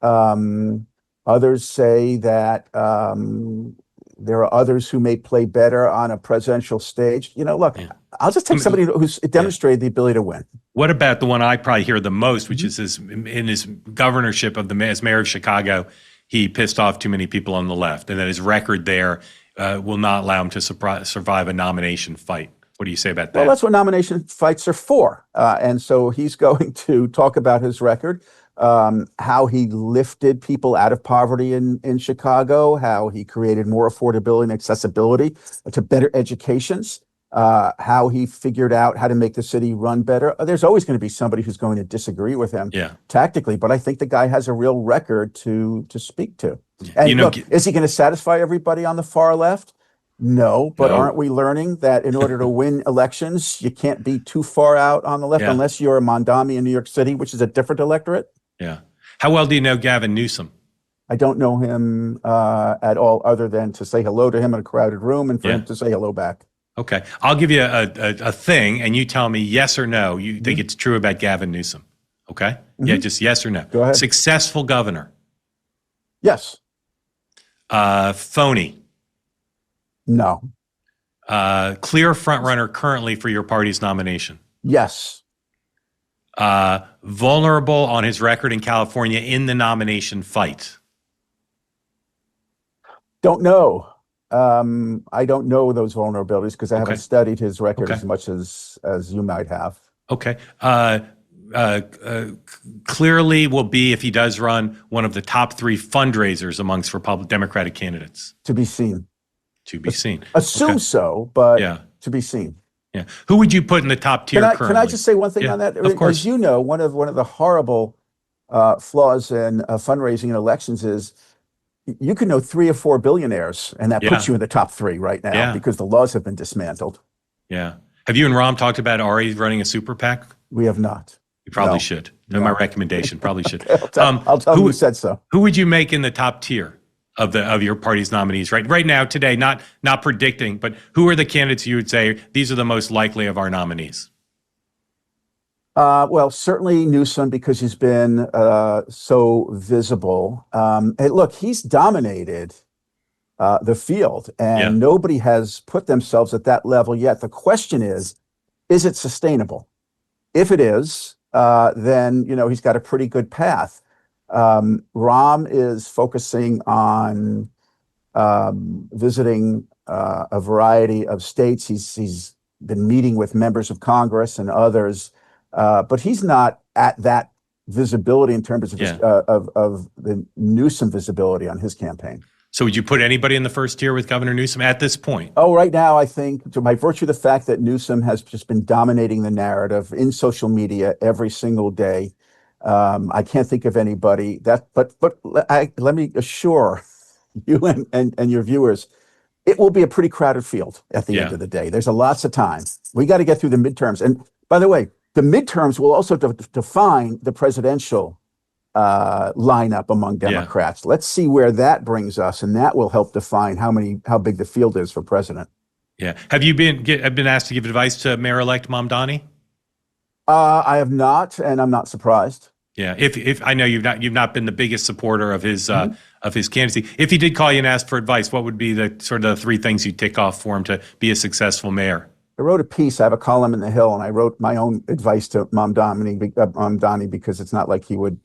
G: Others say that there are others who may play better on a presidential stage. Look, I'll just take somebody who's demonstrated the ability to win.
A: What about the one I probably hear the most, which is in his governorship as mayor of Chicago, he pissed off too many people on the left, and that his record there will not allow him to survive a nomination fight. What do you say about that?
G: Well, that's what nomination fights are for. And so he's going to talk about his record, how he lifted people out of poverty in Chicago, how he created more affordability and accessibility to better educations, how he figured out how to make the city run better. There's always going to be somebody who's going to disagree with him tactically, but I think the guy has a real record to speak to. And look, is he going to satisfy everybody on the far left? No, but aren't we learning that in order to win elections, you can't be too far out on the left unless you're a Mondami in New York City, which is a different electorate?
A: Yeah. How well do you know Gavin Newsom?
G: I don't know him at all, other than to say hello to him in a crowded room and for him to say hello back.
A: Okay. I'll give you a thing, and you tell me yes or no. You think it's true about Gavin Newsom. Okay? Yeah, just yes or no.
G: Go ahead.
A: Successful governor.
G: Yes.
A: Phony.
G: No.
A: Clear frontrunner currently for your party's nomination.
G: Yes.
A: Vulnerable on his record in California in the nomination fight.
G: Don't know. I don't know those vulnerabilities because I haven't studied his record as much as you might have.
A: Okay. clearly will be, if he does run, one of the top 3 fundraisers amongst Democratic candidates.
G: To be seen.
A: To be seen.
G: Assume
A: Okay.
G: so, but
A: Yeah.
G: to be seen.
A: Yeah. Who would you put in the top tier currently?
G: Can I just say one thing on that?
A: Of course.
G: As you know, one of the horrible flaws in fundraising in elections is you can know 3 or 4 billionaires, and that puts you in the top 3 right now because the laws have been dismantled.
A: Yeah. Have you and Rahm talked about Ari running a super PAC?
G: We have not.
A: You probably should. No, my recommendation. Probably should.
G: I'll tell you who said so.
A: Who would you make in the top tier of your party's nominees right now, today? Not predicting, but who are the candidates you would say these are the most likely of our nominees?
G: Well, certainly Newsom, because he's been so visible. Hey, look, he's dominated the field, and nobody has put themselves at that level yet. The question is it sustainable? If it is, then he's got a pretty good path. Rahm is focusing on visiting a variety of states. He's been meeting with members of Congress and others, but he's not at that visibility in terms of of the Newsom visibility on his campaign.
A: So would you put anybody in the first tier with Governor Newsom at this point?
G: Oh, right now, I think, by virtue of the fact that Newsom has just been dominating the narrative in social media every single day, I can't think of anybody that. But let me assure you and your viewers, it will be a pretty crowded field at the end of the day. There's lots of time. We got to get through the midterms. And by the way, the midterms will also define the presidential lineup among Democrats. Let's see where that brings us, and that will help define how big the field is for president.
A: Yeah. Have you been asked to give advice to Mayor-elect Mamdani?
G: I have not, and I'm not surprised.
A: Yeah. If I know you've not been the biggest supporter of his candidacy. If he did call you and ask for advice, what would be the sort of the 3 things you'd tick off for him to be a successful mayor?
G: I wrote a piece. I have a column in the Hill, and I wrote my own advice to Mamdani because it's not like he would,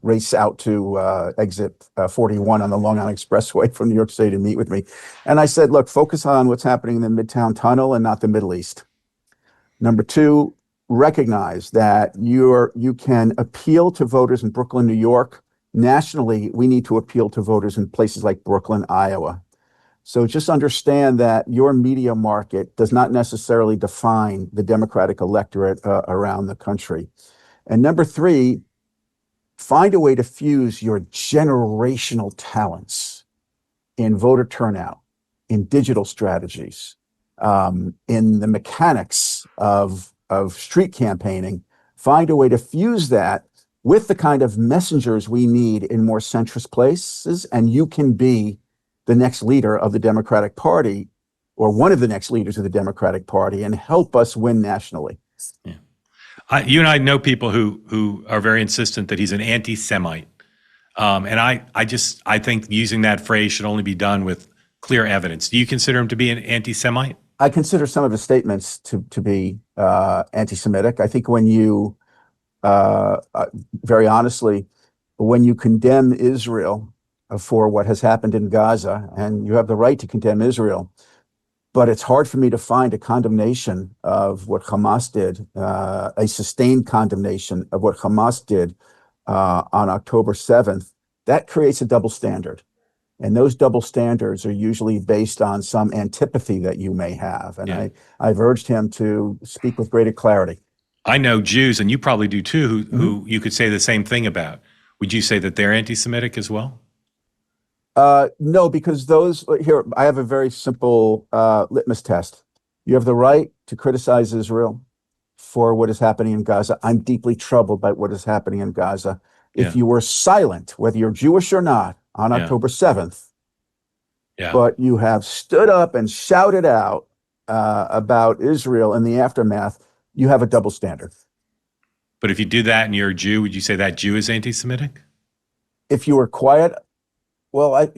G: race out to exit 41 on the Long Island Expressway from New York City to meet with me. And I said, look, focus on what's happening in the Midtown Tunnel and not the Middle East. Number 2, recognize that you can appeal to voters in Brooklyn, New York. Nationally, we need to appeal to voters in places like Brooklyn, Iowa. So just understand that your media market does not necessarily define the Democratic electorate around the country. And number 3, find a way to fuse your generational talents in voter turnout, in digital strategies, in the mechanics of street campaigning. Find a way to fuse that with the kind of messengers we need in more centrist places, and you can be the next leader of the Democratic Party, or one of the next leaders of the Democratic Party, and help us win nationally.
A: Yeah. You and I know people who are very insistent that he's an anti-Semite. And I think using that phrase should only be done with clear evidence. Do you consider him to be an anti-Semite?
G: I consider some of his statements to be anti-Semitic. I think when you, very honestly, when you condemn Israel for what has happened in Gaza, and you have the right to condemn Israel, but it's hard for me to find a condemnation of what Hamas did, a sustained condemnation of what Hamas did on October 7th. That creates a double standard. And those double standards are usually based on some antipathy that you may have. And I've urged him to speak with greater clarity.
A: I know Jews, and you probably do too, who you could say the same thing about. Would you say that they're anti-Semitic as well?
G: No, because here, I have a very simple litmus test. You have the right to criticize Israel for what is happening in Gaza. I'm deeply troubled by what is happening in Gaza. If you were silent, whether you're Jewish or not, on October 7th, but you have stood up and shouted out about Israel in the aftermath, you have a double standard.
A: But if you do that and you're a Jew, would you say that Jew is anti-Semitic?
G: If you were quiet, well, I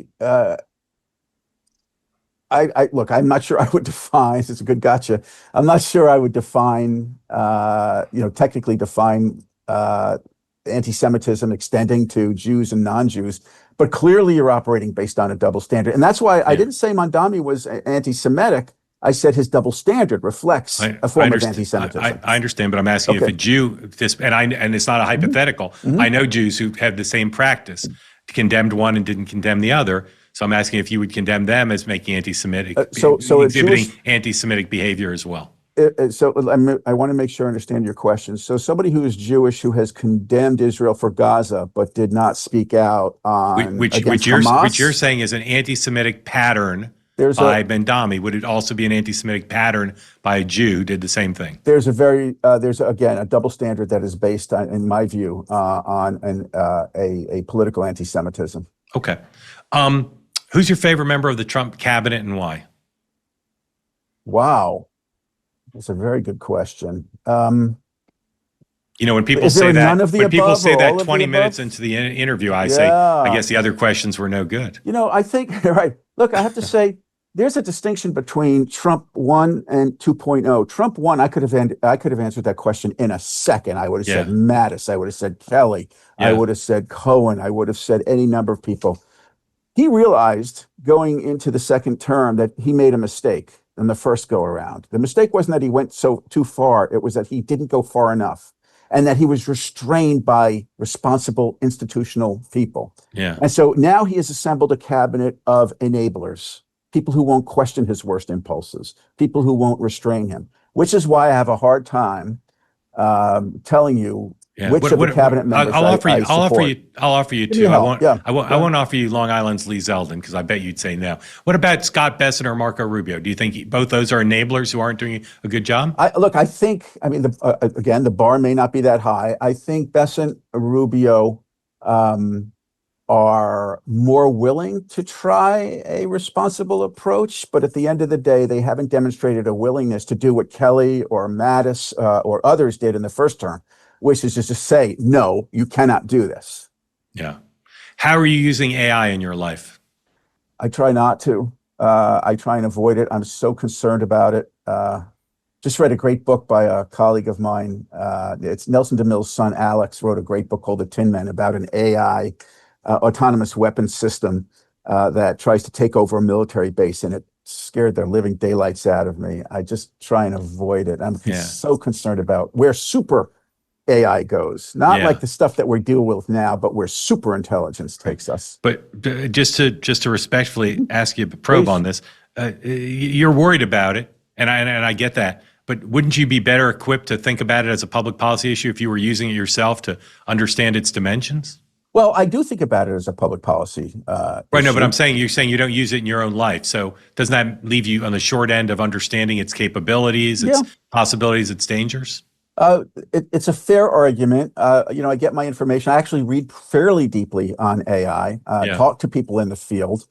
G: look, I'm not sure I would define, it's a good gotcha. I'm not sure I would define, technically define anti-Semitism extending to Jews and non-Jews, but clearly you're operating based on a double standard. And that's why I didn't say Mamdani was anti-Semitic. I said his double standard reflects a form of anti-Semitism.
A: I understand, but I'm asking if a Jew, and it's not a hypothetical. I know Jews who have the same practice, condemned one and didn't condemn the other. So I'm asking if you would condemn them as making anti-Semitic, exhibiting anti-Semitic behavior as well.
G: I want to make sure I understand your question. So somebody who is Jewish who has condemned Israel for Gaza but did not speak out on
A: which you're saying is an anti-Semitic pattern by Ben Dami. Would it also be an anti-Semitic pattern by a Jew who did the same thing?
G: There's again a double standard that is based on, in my view, on a political anti-Semitism.
A: Okay. Who's your favorite member of the Trump cabinet and why?
G: Wow. That's a very good question.
A: When people say that 20 minutes into the interview, I say, I guess the other questions were no good.
G: I think, right. Look, I have to say, there's a distinction between Trump 1 and 2.0. Trump 1, I could have answered that question in a second. I would have said Mattis. I would have said Kelly. I would have said Cohen. I would have said any number of people. He realized going into the second term that he made a mistake in the first go around. The mistake wasn't that he went too far. It was that he didn't go far enough and that he was restrained by responsible institutional people.
A: Yeah.
G: And so now he has assembled a cabinet of enablers, people who won't question his worst impulses, people who won't restrain him, which is why I have a hard time telling you which of the cabinet members
A: I'll offer you two. I won't offer you Long Island's Lee Zeldin because I bet you'd say no. What about Scott Bessent or Marco Rubio? Do you think both those are enablers who aren't doing a good job?
G: The bar may not be that high. I think Bessent, Rubio are more willing to try a responsible approach, but at the end of the day, they haven't demonstrated a willingness to do what Kelly or Mattis or others did in the first term, which is just to say, no, you cannot do this.
A: Yeah. How are you using AI in your life?
G: I try not to. I try and avoid it. I'm so concerned about it. Just read a great book by a colleague of mine. It's Nelson DeMille's son, Alex, wrote a great book called The Tin Man about an AI autonomous weapons system that tries to take over a military base, and it scared the living daylights out of me. I just try and avoid it. I'm so concerned about where super AI goes, not like the stuff that we deal with now, but where super intelligence takes us.
A: But just to respectfully ask you a probe on this, you're worried about it, and I get that. But wouldn't you be better equipped to think about it as a public policy issue if you were using it yourself to understand its dimensions?
G: Well, I do think about it as a public policy
A: right, issue. No, but you're saying you don't use it in your own life. So doesn't that leave you on the short end of understanding its capabilities, its possibilities, its dangers?
G: It's a fair argument. I get my information. I actually read fairly deeply on AI, talk to people in the field.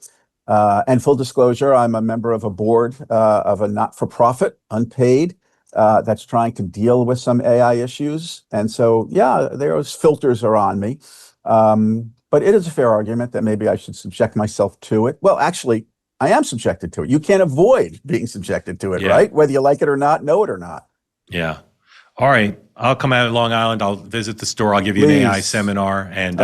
G: And full disclosure, I'm a member of a board of a not-for-profit, unpaid, that's trying to deal with some AI issues. And so, those filters are on me. But it is a fair argument that maybe I should subject myself to it. Well, actually, I am subjected to it. You can't avoid being subjected to it, right? Whether you like it or not, know it or not.
A: Yeah. All right. I'll come out of Long Island. I'll visit the store. I'll give you an AI seminar, and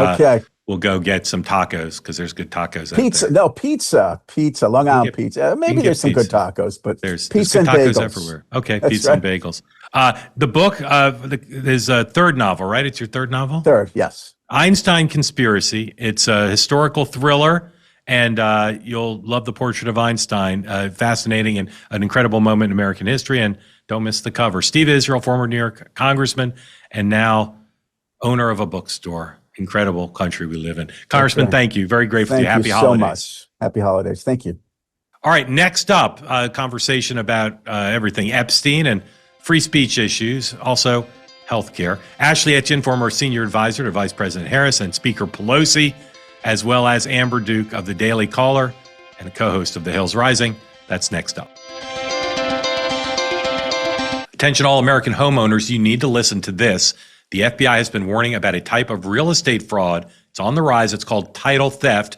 A: we'll go get some tacos because there's good tacos
G: pizza,
A: out there.
G: Pizza, Long Island pizza. Maybe there's some good tacos, but
A: there's
G: pizza
A: good
G: and
A: tacos
G: bagels.
A: everywhere. Okay, pizza and bagels. The book is a third novel, right? It's your third novel?
G: Third, yes.
A: Einstein Conspiracy. It's a historical thriller, and you'll love the portrait of Einstein. Fascinating and an incredible moment in American history, and don't miss the cover. Steve Israel, former New York congressman, and now owner of a bookstore. Incredible country we live in. Congressman, thank you. Very grateful to you. Happy holidays.
G: Thank you so much. Happy holidays. Thank you.
A: All right, next up, a conversation about everything Epstein and free speech issues, also healthcare. Ashley Etchen, former senior advisor to Vice President Harris and Speaker Pelosi, as well as Amber Duke of the Daily Caller and a co-host of The Hills Rising. That's next up. Attention all American homeowners, you need to listen to this. The FBI has been warning about a type of real estate fraud. It's on the rise. It's called title theft,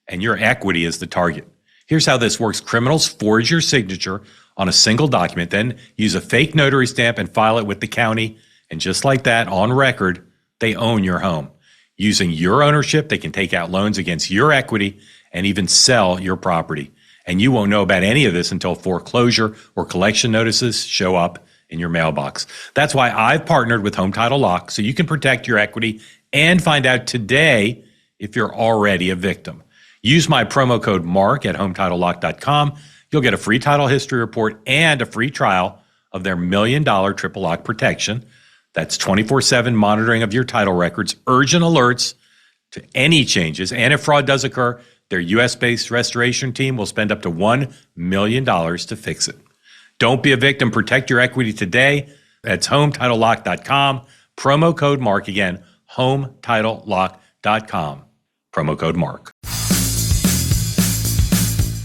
A: and your equity is the target. Here's how this works. Criminals forge your signature on a single document, then use a fake notary stamp and file it with the county. And just like that, on record, they own your home. Using your ownership, they can take out loans against your equity and even sell your property. And you won't know about any of this until foreclosure or collection notices show up in your mailbox. That's why I've partnered with Home Title Lock so you can protect your equity and find out today if you're already a victim. Use my promo code MARK at HometitleLock.com. You'll get a free title history report and a free trial of their $1 million triple lock protection. That's 24/7 monitoring of your title records, urgent alerts to any changes. And if fraud does occur, their U.S.-based restoration team will spend up to $1 million to fix it. Don't be a victim. Protect your equity today. That's HometitleLock.com. Promo code MARK. Again, HometitleLock.com. Promo code MARK.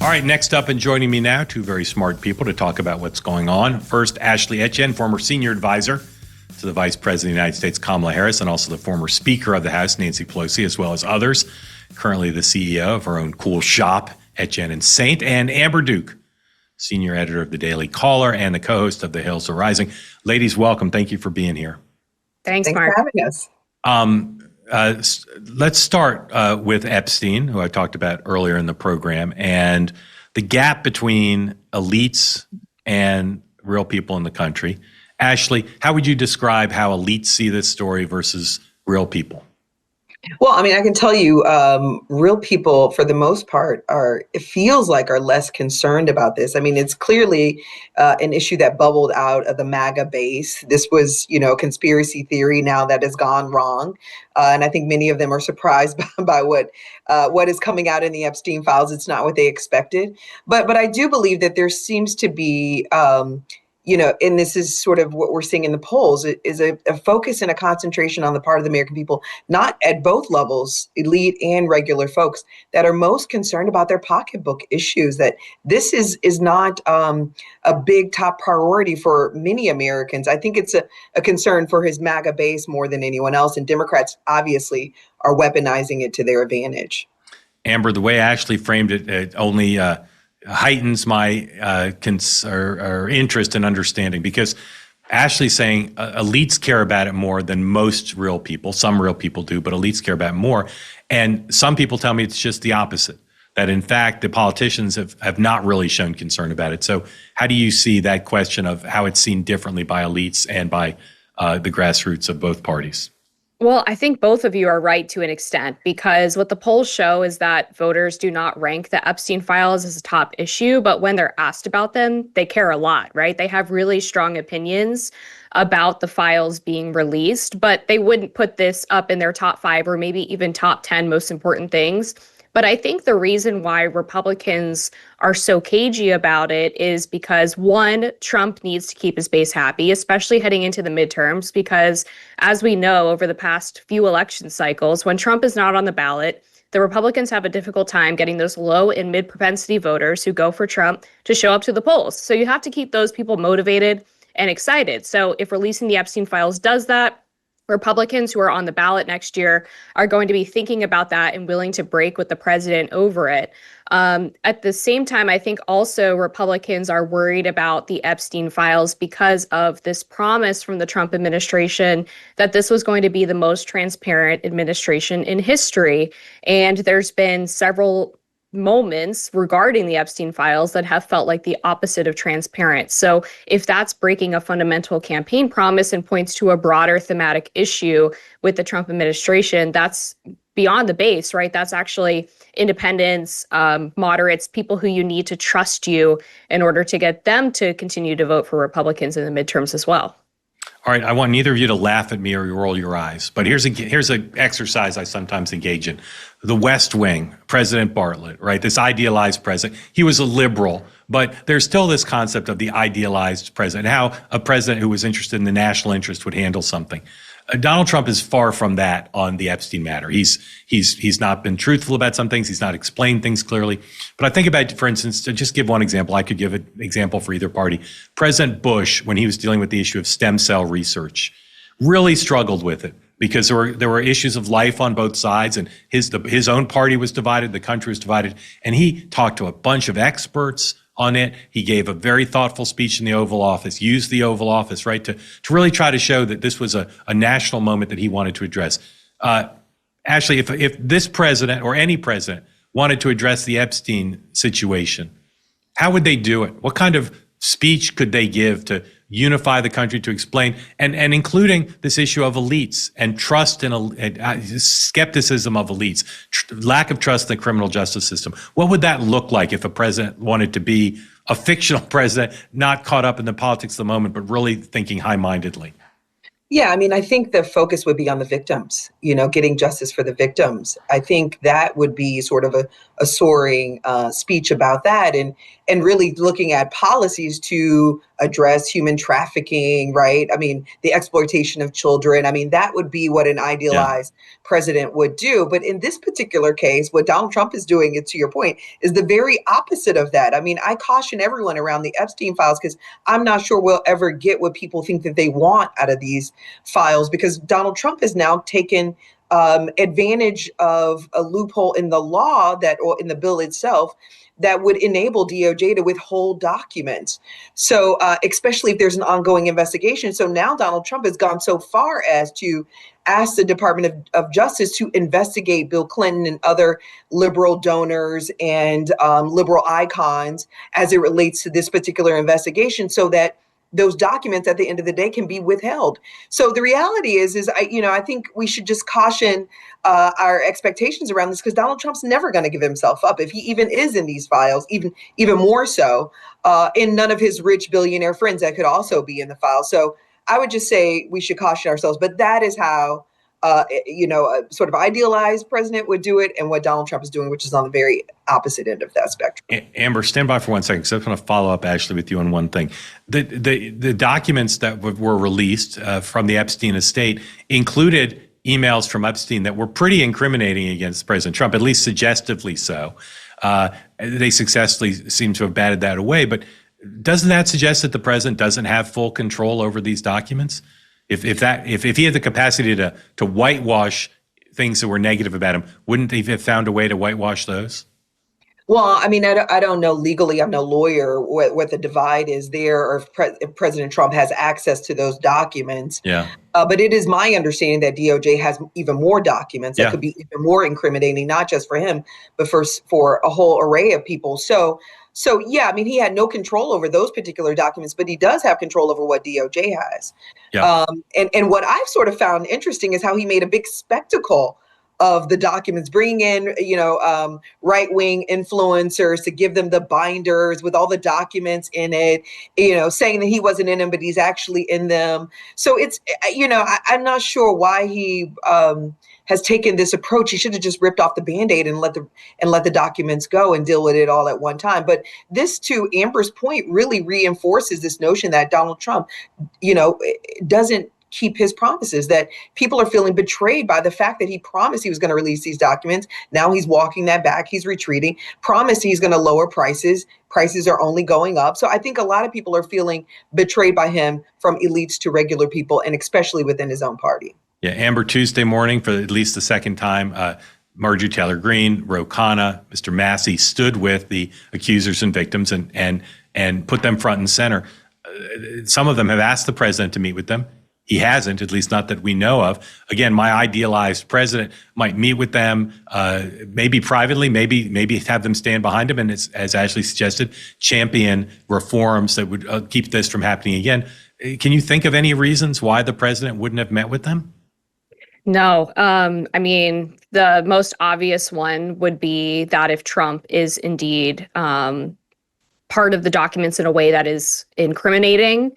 A: All right, next up and joining me now, two very smart people to talk about what's going on. First, Ashley Etienne, former senior advisor to the Vice President of the United States, Kamala Harris, and also the former Speaker of the House, Nancy Pelosi, as well as others. Currently the CEO of her own cool shop, Etienne and Saint, and Amber Duke, senior editor of the Daily Caller and the co-host of The Hills Are Rising. Ladies, welcome. Thank you for being here.
H: Thanks Mark.
I: For having us.
A: Let's start with Epstein, who I talked about earlier in the program, and the gap between elites and real people in the country. Ashley, how would you describe how elites see this story versus real people?
I: Well, I mean, I can tell you, real people, for the most part, it feels like are less concerned about this. I mean, it's clearly an issue that bubbled out of the MAGA base. This was, conspiracy theory now that has gone wrong. And I think many of them are surprised by what is coming out in the Epstein files. It's not what they expected. But I do believe that there seems to be and this is sort of what we're seeing in the polls, is a focus and a concentration on the part of the American people, not at both levels, elite and regular folks, that are most concerned about their pocketbook issues, that this is not a big top priority for many Americans. I think it's a concern for his MAGA base more than anyone else, and Democrats obviously are weaponizing it to their advantage.
A: Amber, the way Ashley framed it, it only heightens my interest and understanding, because Ashley's saying elites care about it more than most real people. Some real people do, but elites care about it more. And some people tell me it's just the opposite, that in fact, the politicians have not really shown concern about it. So how do you see that question of how it's seen differently by elites and by the grassroots of both parties?
H: Well, I think both of you are right to an extent, because what the polls show is that voters do not rank the Epstein files as a top issue, but when they're asked about them, they care a lot, right? They have really strong opinions about the files being released, but they wouldn't put this up in their top 5 or maybe even top 10 most important things. But I think the reason why Republicans are so cagey about it is because, one, Trump needs to keep his base happy, especially heading into the midterms, because as we know, over the past few election cycles, when Trump is not on the ballot, the Republicans have a difficult time getting those low and mid propensity voters who go for Trump to show up to the polls. So you have to keep those people motivated and excited. So if releasing the Epstein files does that, Republicans who are on the ballot next year are going to be thinking about that and willing to break with the president over it. At the same time, I think also Republicans are worried about the Epstein files because of this promise from the Trump administration that this was going to be the most transparent administration in history. And there's been several moments regarding the Epstein files that have felt like the opposite of transparent. So if that's breaking a fundamental campaign promise and points to a broader thematic issue with the Trump administration, that's beyond the base, right? That's actually independents, moderates, people who you need to trust you in order to get them to continue to vote for Republicans in the midterms as well.
A: All right, I want neither of you to laugh at me or roll your eyes, but here's an exercise I sometimes engage in. The West Wing, President Bartlet, right? This idealized president. He was a liberal, but there's still this concept of the idealized president, how a president who was interested in the national interest would handle something. Donald Trump is far from that on the Epstein matter. He's not been truthful about some things. He's not explained things clearly. But I think about, for instance, to just give one example, I could give an example for either party. President Bush, when he was dealing with the issue of stem cell research, really struggled with it because there were issues of life on both sides, and his own party was divided, the country was divided, and he talked to a bunch of experts on it. He gave a very thoughtful speech in the Oval Office, used the Oval Office, right, to really try to show that this was a national moment that he wanted to address. Ashley, if this president or any president wanted to address the Epstein situation, How would they do it? What kind of speech could they give to unify the country, to explain, and including this issue of elites and trust and skepticism of elites, lack of trust in the criminal justice system? What would that look like if a president wanted to be a fictional president, not caught up in the politics of the moment, but really thinking high-mindedly?
I: Yeah, I mean, I think the focus would be on the victims, getting justice for the victims. I think that would be sort of a soaring speech about that, and really looking at policies to address human trafficking, right? I mean, the exploitation of children. I mean, that would be what an idealized president would do. But in this particular case, what Donald Trump is doing, to your point, is the very opposite of that. I mean, I caution everyone around the Epstein files because I'm not sure we'll ever get what people think that they want out of these files, because Donald Trump has now taken advantage of a loophole in the law or in the bill itself that would enable DOJ to withhold documents. So especially if there's an ongoing investigation. So now Donald Trump has gone so far as to ask the Department of Justice to investigate Bill Clinton and other liberal donors and liberal icons as it relates to this particular investigation, so that those documents at the end of the day can be withheld. So the reality is I think we should just caution our expectations around this, because Donald Trump's never going to give himself up if he even is in these files, even more so, in none of his rich billionaire friends that could also be in the file. So I would just say we should caution ourselves, but that is how a sort of idealized president would do it, and what Donald Trump is doing, which is on the very opposite end of that spectrum.
A: Amber, stand by for 1 second, because I want to follow up, Ashley, with you on one thing. The documents that were released from the Epstein estate included emails from Epstein that were pretty incriminating against President Trump, at least suggestively so. They successfully seem to have batted that away, but doesn't that suggest that the president doesn't have full control over these documents? If he had the capacity to whitewash things that were negative about him, wouldn't he have found a way to whitewash those?
I: Well, I mean, I don't know legally. I'm no lawyer what the divide is there, or if President Trump has access to those documents.
A: Yeah.
I: But it is my understanding that DOJ has even more documents that could be even more incriminating, not just for him, but for a whole array of people. So yeah, I mean, he had no control over those particular documents, but he does have control over what DOJ has. Yeah. And what I've sort of found interesting is how he made a big spectacle of the documents, bringing in, right-wing influencers to give them the binders with all the documents in it, saying that he wasn't in them, but he's actually in them. So it's, I'm not sure why he has taken this approach. He should have just ripped off the Band-Aid and let the documents go and deal with it all at one time. But this, to Amber's point, really reinforces this notion that Donald Trump, doesn't keep his promises, that people are feeling betrayed by the fact that he promised he was going to release these documents. Now he's walking that back. He's retreating, promised he's going to lower prices. Prices are only going up. So I think a lot of people are feeling betrayed by him, from elites to regular people, and especially within his own party.
A: Yeah, Amber, Tuesday morning, for at least the second time, Marjorie Taylor Greene, Ro Khanna, Mr. Massey stood with the accusers and victims and put them front and center. Some of them have asked the president to meet with them. He hasn't, at least not that we know of. Again, my idealized president might meet with them, maybe privately, maybe have them stand behind him, and as Ashley suggested, champion reforms that would keep this from happening again. Can you think of any reasons why the president wouldn't have met with them?
H: No. I mean, the most obvious one would be that if Trump is indeed part of the documents in a way that is incriminating.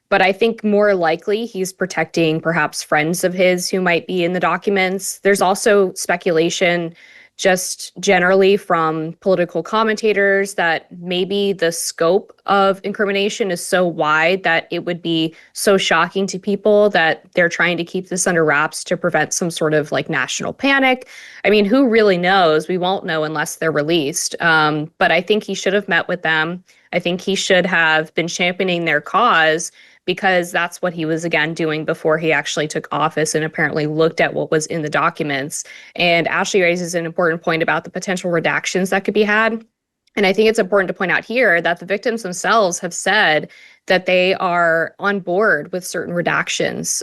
H: But I think more likely he's protecting perhaps friends of his who might be in the documents. There's also speculation just generally from political commentators that maybe the scope of incrimination is so wide that it would be so shocking to people that they're trying to keep this under wraps to prevent some sort of like national panic. I mean, who really knows? We won't know unless they're released. But I think he should have met with them. I think he should have been championing their cause, because that's what he was, again, doing before he actually took office and apparently looked at what was in the documents. And Ashley raises an important point about the potential redactions that could be had. And I think it's important to point out here that the victims themselves have said that they are on board with certain redactions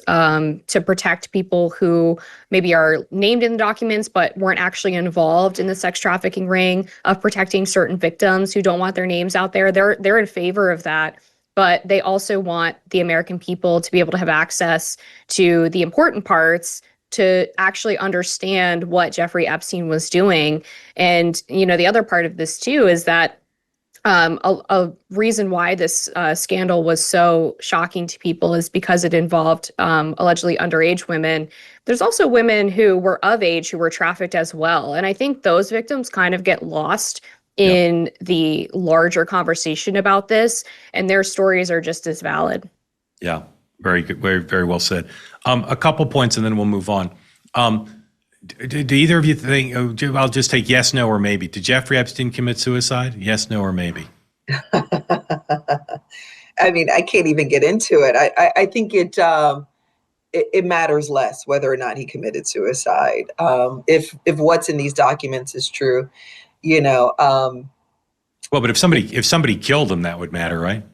H: to protect people who maybe are named in the documents but weren't actually involved in the sex trafficking ring, of protecting certain victims who don't want their names out there. They're in favor of that. But they also want the American people to be able to have access to the important parts, to actually understand what Jeffrey Epstein was doing. And, the other part of this, too, is that a reason why this scandal was so shocking to people is because it involved allegedly underage women. There's also women who were of age who were trafficked as well. And I think those victims kind of get lost in the larger conversation about this, and their stories are just as valid.
A: Yeah, very good. Very, very well said. A couple points and then we'll move on. Do either of you think, I'll just take yes, no, or maybe. Did Jeffrey Epstein commit suicide? Yes, no, or maybe?
I: I mean, I can't even get into it. I think it matters less whether or not he committed suicide. If what's in these documents is true, well,
A: but if somebody killed him, that would matter, right?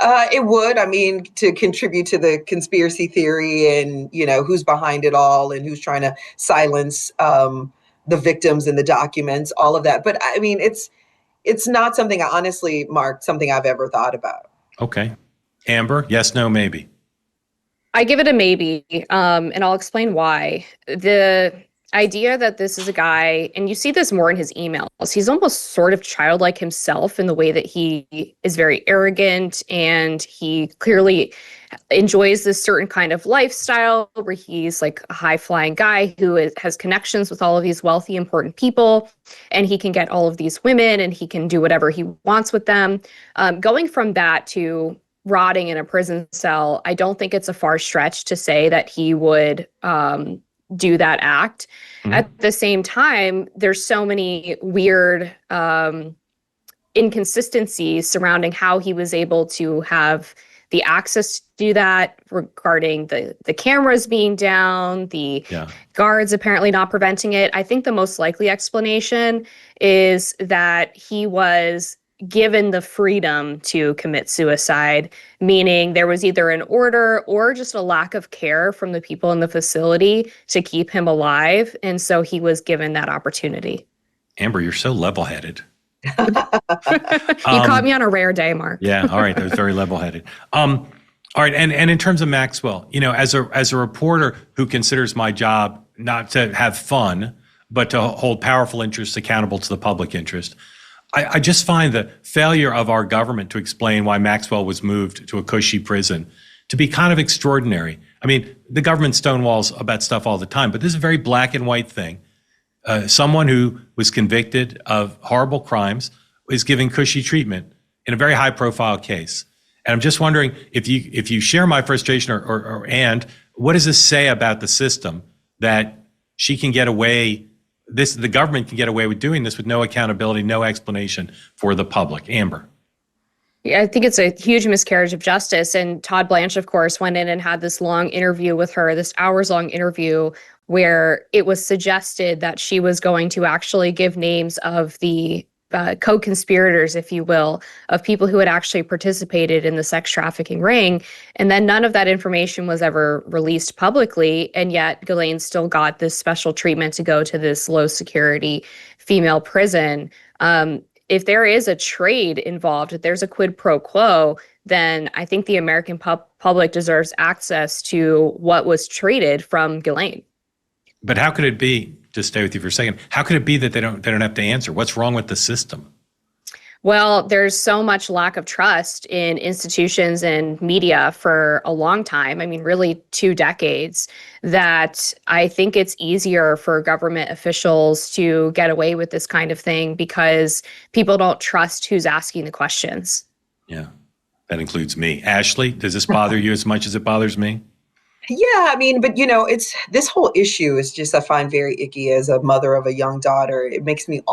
I: It would. I mean, to contribute to the conspiracy theory and, who's behind it all and who's trying to silence the victims in the documents, all of that. But I mean, it's not something, honestly, Mark, something I've ever thought about.
A: Okay. Amber, yes, no, maybe.
H: I give it a maybe, and I'll explain why. The idea that this is a guy, and you see this more in his emails, he's almost sort of childlike himself in the way that he is very arrogant, and he clearly enjoys this certain kind of lifestyle where he's like a high-flying guy who has connections with all of these wealthy, important people, and he can get all of these women, and he can do whatever he wants with them. Going from that to rotting in a prison cell, I don't think it's a far stretch to say that he would do that act. Mm-hmm. At the same time, there's so many weird inconsistencies surrounding how he was able to have the access to do that, regarding the cameras being down, the guards apparently not preventing it. I think the most likely explanation is that he was given the freedom to commit suicide, meaning there was either an order or just a lack of care from the people in the facility to keep him alive. And so he was given that opportunity.
A: Amber, you're so level-headed.
H: You caught me on a rare day, Mark.
A: Yeah, all right. That was very level-headed. All right, and in terms of Maxwell, as a reporter who considers my job not to have fun, but to hold powerful interests accountable to the public interest, I just find the failure of our government to explain why Maxwell was moved to a cushy prison to be kind of extraordinary. I mean, the government stonewalls about stuff all the time, but this is a very black and white thing. Someone who was convicted of horrible crimes is given cushy treatment in a very high-profile case. And I'm just wondering if you share my frustration, and what does this say about the system that she can get away? The government can get away with doing this with no accountability, no explanation for the public. Amber.
H: Yeah, I think it's a huge miscarriage of justice. And Todd Blanche, of course, went in and had this long interview with her, this hours-long interview, where it was suggested that she was going to actually give names of the co-conspirators, if you will, of people who had actually participated in the sex trafficking ring. And then none of that information was ever released publicly. And yet Ghislaine still got this special treatment to go to this low security female prison. If there is a trade involved, if there's a quid pro quo, then I think the American public deserves access to what was traded from Ghislaine.
A: But how could it be, to stay with you for a second, how could it be that they don't have to answer? What's wrong with the system?
H: Well, there's so much lack of trust in institutions and media for a long time. I mean, really 2 decades, that I think it's easier for government officials to get away with this kind of thing because people don't trust who's asking the questions.
A: Yeah, that includes me. Ashley, does this bother you as much as it bothers me?
I: Yeah, I mean, but it's this whole issue is just, I find very icky as a mother of a young daughter. It makes me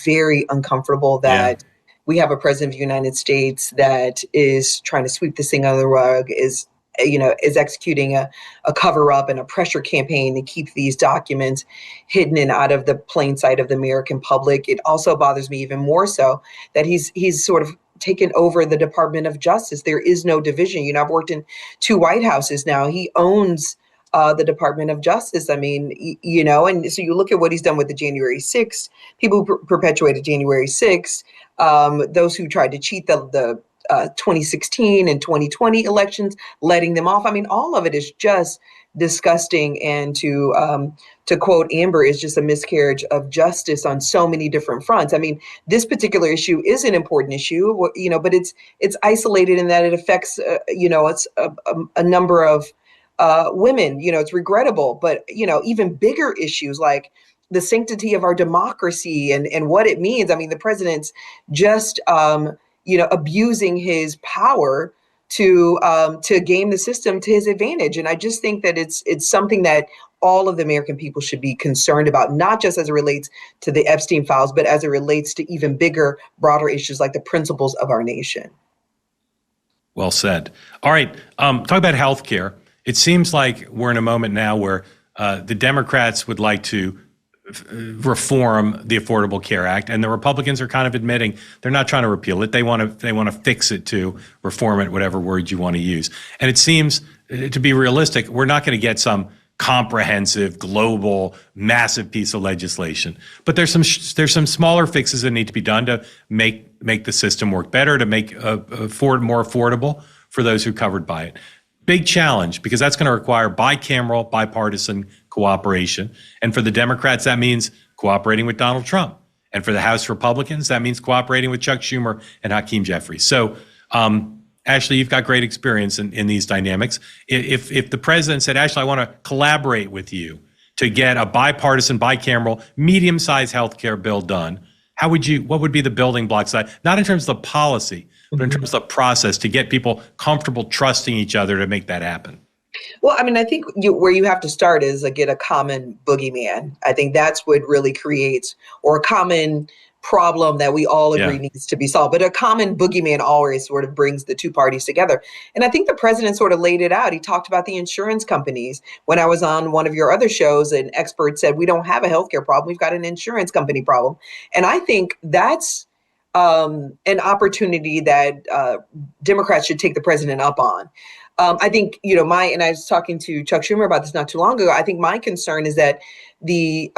I: very uncomfortable that we have a president of the United States that is trying to sweep this thing under the rug, is is executing a cover up and a pressure campaign to keep these documents hidden and out of the plain sight of the American public. It also bothers me even more so that he's sort of taken over the Department of Justice. There is no division. I've worked in 2 White Houses now. He owns the Department of Justice. I mean, and so you look at what he's done with the January 6th, people who perpetuated January 6th, those who tried to cheat the 2016 and 2020 elections, letting them off. I mean, all of it is just disgusting. And to quote Amber, is just a miscarriage of justice on so many different fronts. I mean, this particular issue is an important issue, but it's isolated in that it affects, it's a number of women. It's regrettable, but even bigger issues like the sanctity of our democracy and what it means. I mean, the president's just abusing his power to game the system to his advantage. And I just think that it's something that all of the American people should be concerned about, not just as it relates to the Epstein files, but as it relates to even bigger, broader issues like the principles of our nation.
A: Well said. All right. Talk about healthcare. It seems like we're in a moment now where the Democrats would like to reform the Affordable Care Act, and the Republicans are kind of admitting they're not trying to repeal it. They want to fix it, to reform it, whatever word you want to use. And it seems, to be realistic, we're not going to get some comprehensive, global, massive piece of legislation. But there's some smaller fixes that need to be done to make the system work better, to make more affordable for those who are covered by it. Big challenge, because that's going to require bicameral, bipartisan cooperation. And for the Democrats, that means cooperating with Donald Trump. And for the House Republicans, that means cooperating with Chuck Schumer and Hakeem Jeffries. So, Ashley, you've got great experience in these dynamics. If the president said, Ashley, I want to collaborate with you to get a bipartisan, bicameral, medium-sized health care bill done, what would be the building blocks? Not in terms of the policy, but in terms of the process to get people comfortable trusting each other to make that happen?
I: Well, I mean, I think where you have to start is get a common boogeyman. I think that's what really creates, or a common problem that we all agree needs to be solved. But a common boogeyman always sort of brings the two parties together. And I think the president sort of laid it out. He talked about the insurance companies. When I was on one of your other shows, an expert said, we don't have a healthcare problem. We've got an insurance company problem. And I think that's an opportunity that Democrats should take the president up on. I think, and I was talking to Chuck Schumer about this not too long ago. I think my concern is that the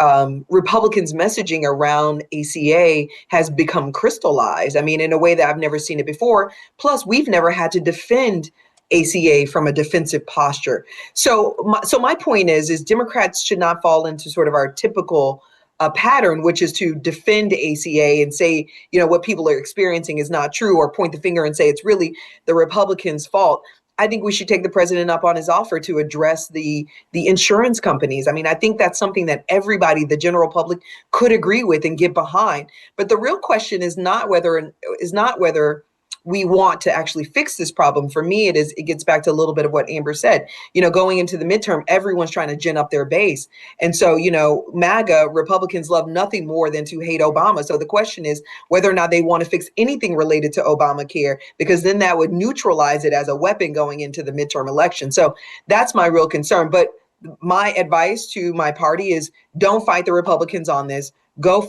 I: Republicans' messaging around ACA has become crystallized. I mean, in a way that I've never seen it before. Plus, we've never had to defend ACA from a defensive posture. So my point is Democrats should not fall into sort of our typical pattern, which is to defend ACA and say, what people are experiencing is not true, or point the finger and say it's really the Republicans' fault. I think we should take the president up on his offer to address the insurance companies. I mean, I think that's something that everybody, the general public, could agree with and get behind. But the real question is not whether we want to actually fix this problem. For me, it gets back to a little bit of what Amber said. Going into the midterm, everyone's trying to gin up their base. And so, MAGA Republicans love nothing more than to hate Obama. So the question is whether or not they want to fix anything related to Obamacare, because then that would neutralize it as a weapon going into the midterm election. So that's my real concern. But my advice to my party is don't fight the Republicans on this. Go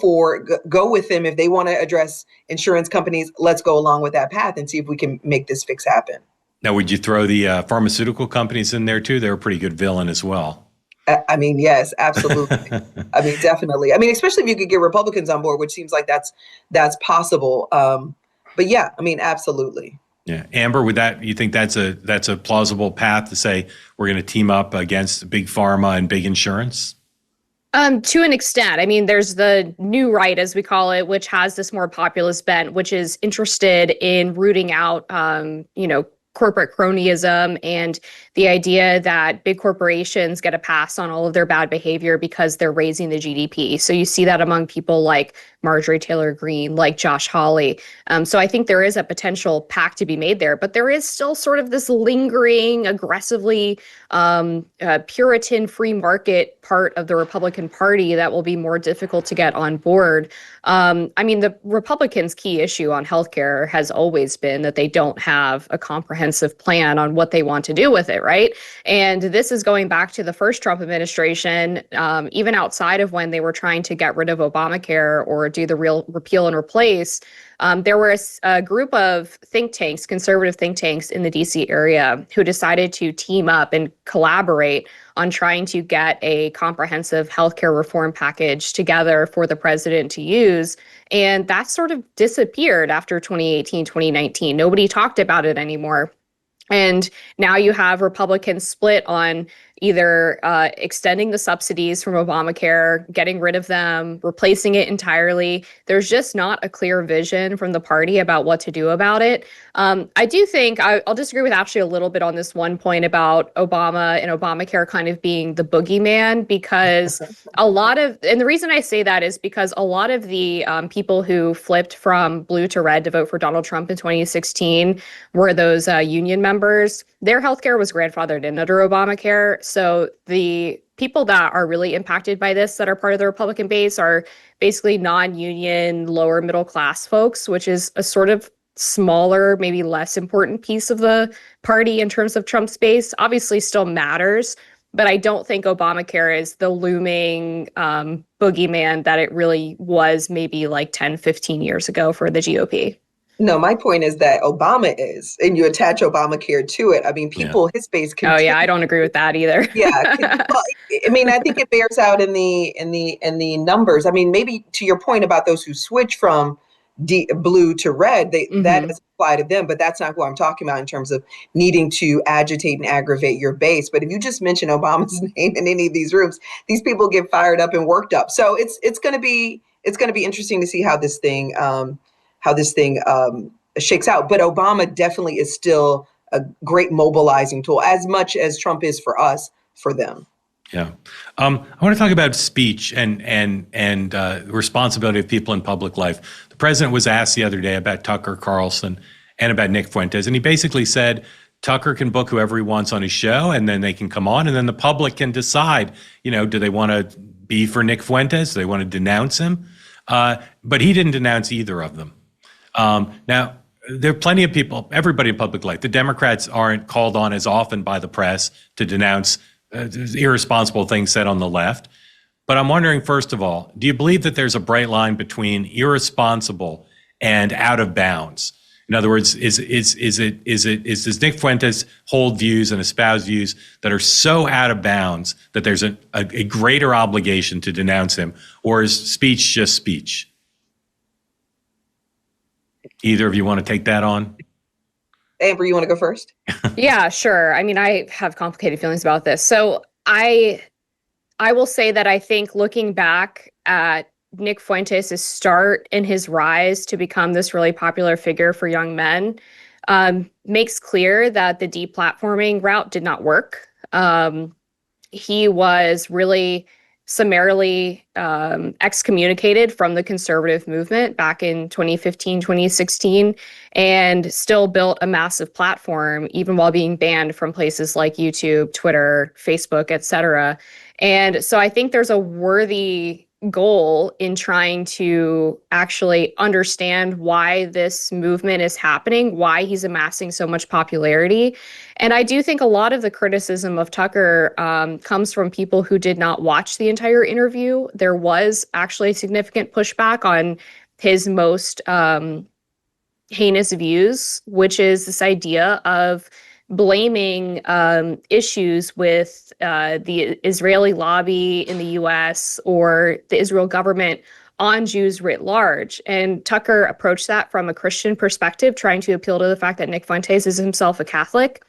I: with them. If they want to address insurance companies, let's go along with that path and see if we can make this fix happen.
A: Now, would you throw the pharmaceutical companies in there too? They're a pretty good villain as well.
I: I mean, yes, absolutely. I mean, definitely. I mean, especially if you could get Republicans on board, which seems like that's possible. But yeah, I mean, absolutely.
A: Yeah, Amber, you think that's a plausible path to say we're going to team up against big pharma and big insurance?
H: To an extent. I mean, there's the new right, as we call it, which has this more populist bent, which is interested in rooting out, corporate cronyism and the idea that big corporations get a pass on all of their bad behavior because they're raising the GDP. So you see that among people like Marjorie Taylor Greene, like Josh Hawley. So I think there is a potential pact to be made there, but there is still sort of this lingering, aggressively Puritan free market part of the Republican Party that will be more difficult to get on board. I mean, the Republicans' key issue on healthcare has always been that they don't have a comprehensive comprehensive plan on what they want to do with it, right? And this is going back to the first Trump administration, even outside of when they were trying to get rid of Obamacare or do the real repeal and replace. There were a group of think tanks, conservative think tanks in the DC area who decided to team up and collaborate on trying to get a comprehensive healthcare reform package together for the president to use. And that sort of disappeared after 2018, 2019. Nobody talked about it anymore. And now you have Republicans split on either extending the subsidies from Obamacare, getting rid of them, replacing it entirely. There's just not a clear vision from the party about what to do about it. I do think I'll disagree with Ashley a little bit on this one point about Obama and Obamacare kind of being the boogeyman, because and the reason I say that is because a lot of the people who flipped from blue to red to vote for Donald Trump in 2016 were those union members. Their healthcare was grandfathered in under Obamacare. So the people that are really impacted by this that are part of the Republican base are basically non-union, lower middle class folks, which is a sort of smaller, maybe less important piece of the party in terms of Trump's base. Obviously still matters, but I don't think Obamacare is the looming boogeyman that it really was maybe like 10, 15 years ago for the GOP.
I: No, my point is that Obama is, and you attach Obamacare to it. I mean, people, his base.
H: Oh yeah, I don't agree with that either.
I: Well, I mean, I think it bears out in the numbers. I mean, maybe to your point about those who switch from blue to red, that doesn't apply to them. But that's not who I'm talking about in terms of needing to agitate and aggravate your base. But if you just mention Obama's name in any of these rooms, these people get fired up and worked up. So it's going to be interesting to see how this thing. Shakes out. But Obama definitely is still a great mobilizing tool, as much as Trump is for us, for them.
A: Yeah. I want to talk about speech and responsibility of people in public life. The president was asked the other day about Tucker Carlson and about Nick Fuentes, and he basically said Tucker can book whoever he wants on his show, and then they can come on, and then the public can decide, do they want to be for Nick Fuentes? Do they want to denounce him? But he didn't denounce either of them. Now, there are plenty of people, everybody in public life. The Democrats aren't called on as often by the press to denounce irresponsible things said on the left. But I'm wondering, first of all, do you believe that there's a bright line between irresponsible and out of bounds? In other words, does Nick Fuentes hold views and espouse views that are so out of bounds that there's a greater obligation to denounce him, or is speech just speech? Either of you want to take that on?
I: Amber, you want to go first?
H: Yeah, sure. I mean, I have complicated feelings about this. So I will say that I think looking back at Nick Fuentes' start and his rise to become this really popular figure for young men makes clear that the deplatforming route did not work. He was really summarily excommunicated from the conservative movement back in 2015, 2016, and still built a massive platform, even while being banned from places like YouTube, Twitter, Facebook, et cetera. And so I think there's a worthy goal in trying to actually understand why this movement is happening, why he's amassing so much popularity. And I do think a lot of the criticism of Tucker comes from people who did not watch the entire interview. There was actually significant pushback on his most heinous views, which is this idea of blaming issues with the Israeli lobby in the US or the Israel government on Jews writ large. And Tucker approached that from a Christian perspective, trying to appeal to the fact that Nick Fuentes is himself a Catholic.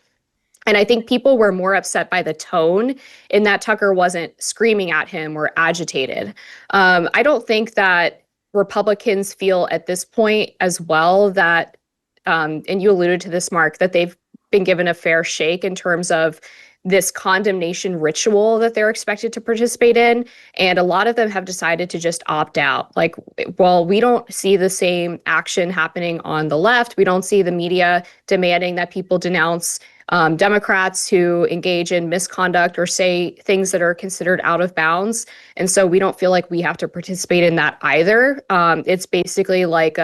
H: And I think people were more upset by the tone in that Tucker wasn't screaming at him or agitated. I don't think that Republicans feel at this point as well that, and you alluded to this, Mark, that they've been given a fair shake in terms of this condemnation ritual that they're expected to participate in. And a lot of them have decided to just opt out. Like, well, we don't see the same action happening on the left. We don't see the media demanding that people denounce Democrats who engage in misconduct or say things that are considered out of bounds. And so we don't feel like we have to participate in that either. It's basically like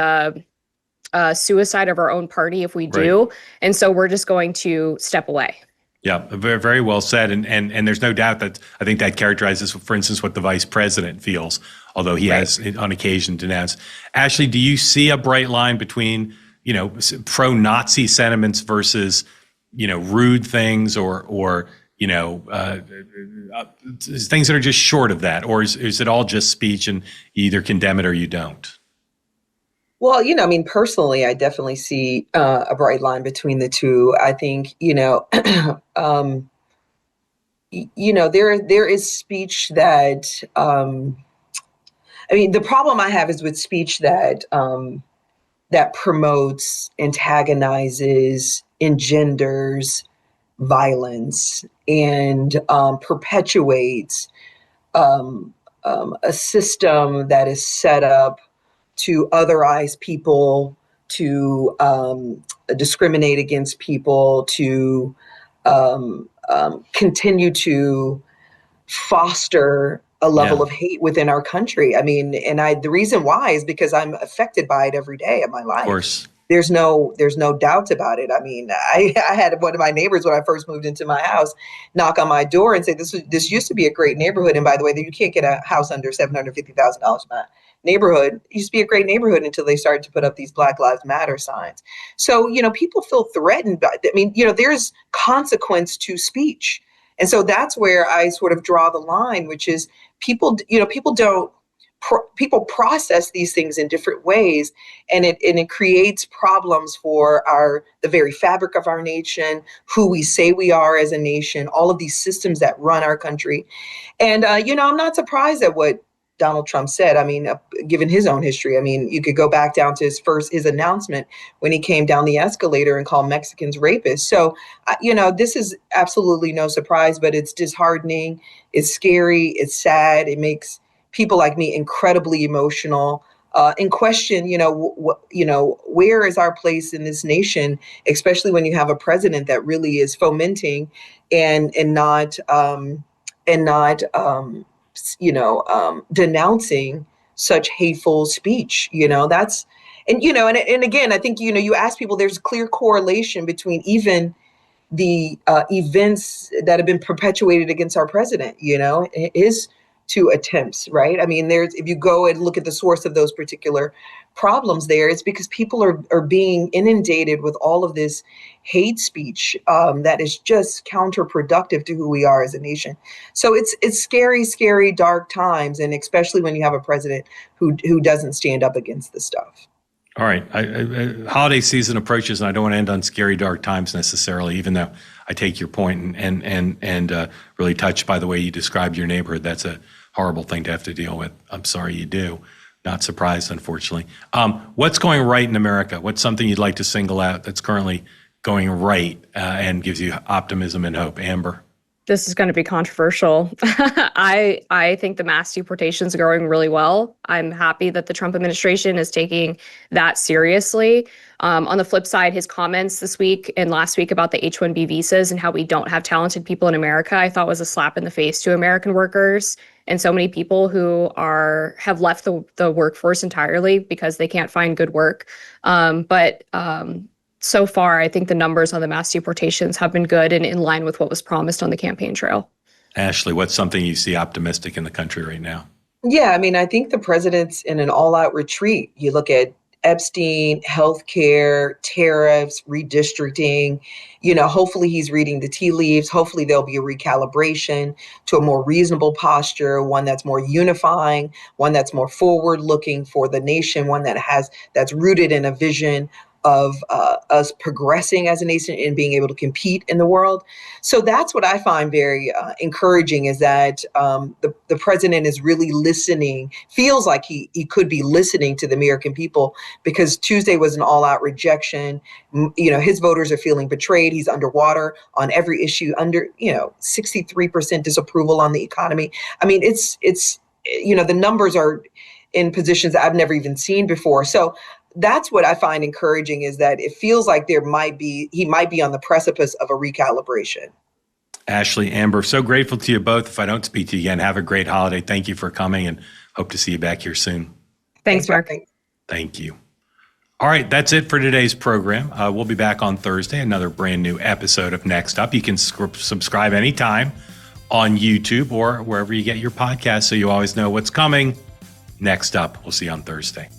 H: suicide of our own party if we do.
A: Right.
H: And so we're just going to step away.
A: Yeah, very, very well said. And there's no doubt that I think that characterizes, for instance, what the vice president feels, although he has on occasion denounced. Ashley, do you see a bright line between, pro-Nazi sentiments versus, rude things or things that are just short of that? Or is it all just speech and you either condemn it or you don't?
I: Well, personally, I definitely see a bright line between the two. I think, there is speech that, the problem I have is with speech that that promotes, antagonizes, engenders violence, and perpetuates a system that is set up to otherize people, to discriminate against people, to continue to foster a level of hate within our country. The reason why is because I'm affected by it every day of my life.
A: Of course.
I: There's no doubts about it. I had one of my neighbors when I first moved into my house knock on my door and say, this used to be a great neighborhood. And by the way, you can't get a house under $750,000 in my neighborhood. It used to be a great neighborhood until they started to put up these Black Lives Matter signs. So, people feel threatened by, there's consequence to speech. And so that's where I sort of draw the line, which is people process these things in different ways, and it creates problems for the very fabric of our nation, who we say we are as a nation, all of these systems that run our country. And, I'm not surprised at what Donald Trump said. Given his own history, you could go back down to his announcement when he came down the escalator and called Mexicans rapists. So, this is absolutely no surprise, but it's disheartening. It's scary. It's sad. It makes people like me incredibly emotional, and question, where is our place in this nation, especially when you have a president that really is fomenting and not denouncing such hateful speech. And again, I think, you ask people, there's a clear correlation between even the events that have been perpetuated against our president, his two attempts, right? If you go and look at the source of those particular problems there, it's because people are being inundated with all of this hate speech that is just counterproductive to who we are as a nation. So it's scary, scary, dark times, and especially when you have a president who doesn't stand up against this stuff.
A: All right. Holiday season approaches, and I don't want to end on scary, dark times necessarily, even though I take your point and really touched by the way you described your neighborhood. That's a horrible thing to have to deal with. I'm sorry you do. Not surprised, unfortunately. What's going right in America? What's something you'd like to single out that's currently going right and gives you optimism and hope? Amber?
H: This is going to be controversial. I think the mass deportations are going really well. I'm happy that the Trump administration is taking that seriously. On the flip side, his comments this week and last week about the H-1B visas and how we don't have talented people in America, I thought was a slap in the face to American workers and so many people who have left the workforce entirely because they can't find good work. So far, I think the numbers on the mass deportations have been good and in line with what was promised on the campaign trail.
A: Ashley, what's something you see optimistic in the country right now?
I: Yeah, I think the president's in an all-out retreat. You look at Epstein, healthcare, tariffs, redistricting. Hopefully he's reading the tea leaves. Hopefully there'll be a recalibration to a more reasonable posture, one that's more unifying, one that's more forward-looking for the nation, one that's rooted in a vision of us progressing as a nation and being able to compete in the world. So that's what I find very encouraging, is that the president is really listening, feels like he could be listening to the American people, because Tuesday was an all-out rejection. His voters are feeling betrayed. He's underwater on every issue, 63% disapproval on the economy. It's the numbers are in positions that I've never even seen before. So that's what I find encouraging, is that it feels like he might be on the precipice of a recalibration.
A: Ashley, Amber, so grateful to you both. If I don't speak to you again, have a great holiday. Thank you for coming, and hope to see you back here soon.
H: Thanks, Mark.
A: Thank you. All right, that's it for today's program. We'll be back on Thursday, another brand new episode of Next Up. You can subscribe anytime on YouTube or wherever you get your podcasts so you always know what's coming. Next Up. We'll see you on Thursday.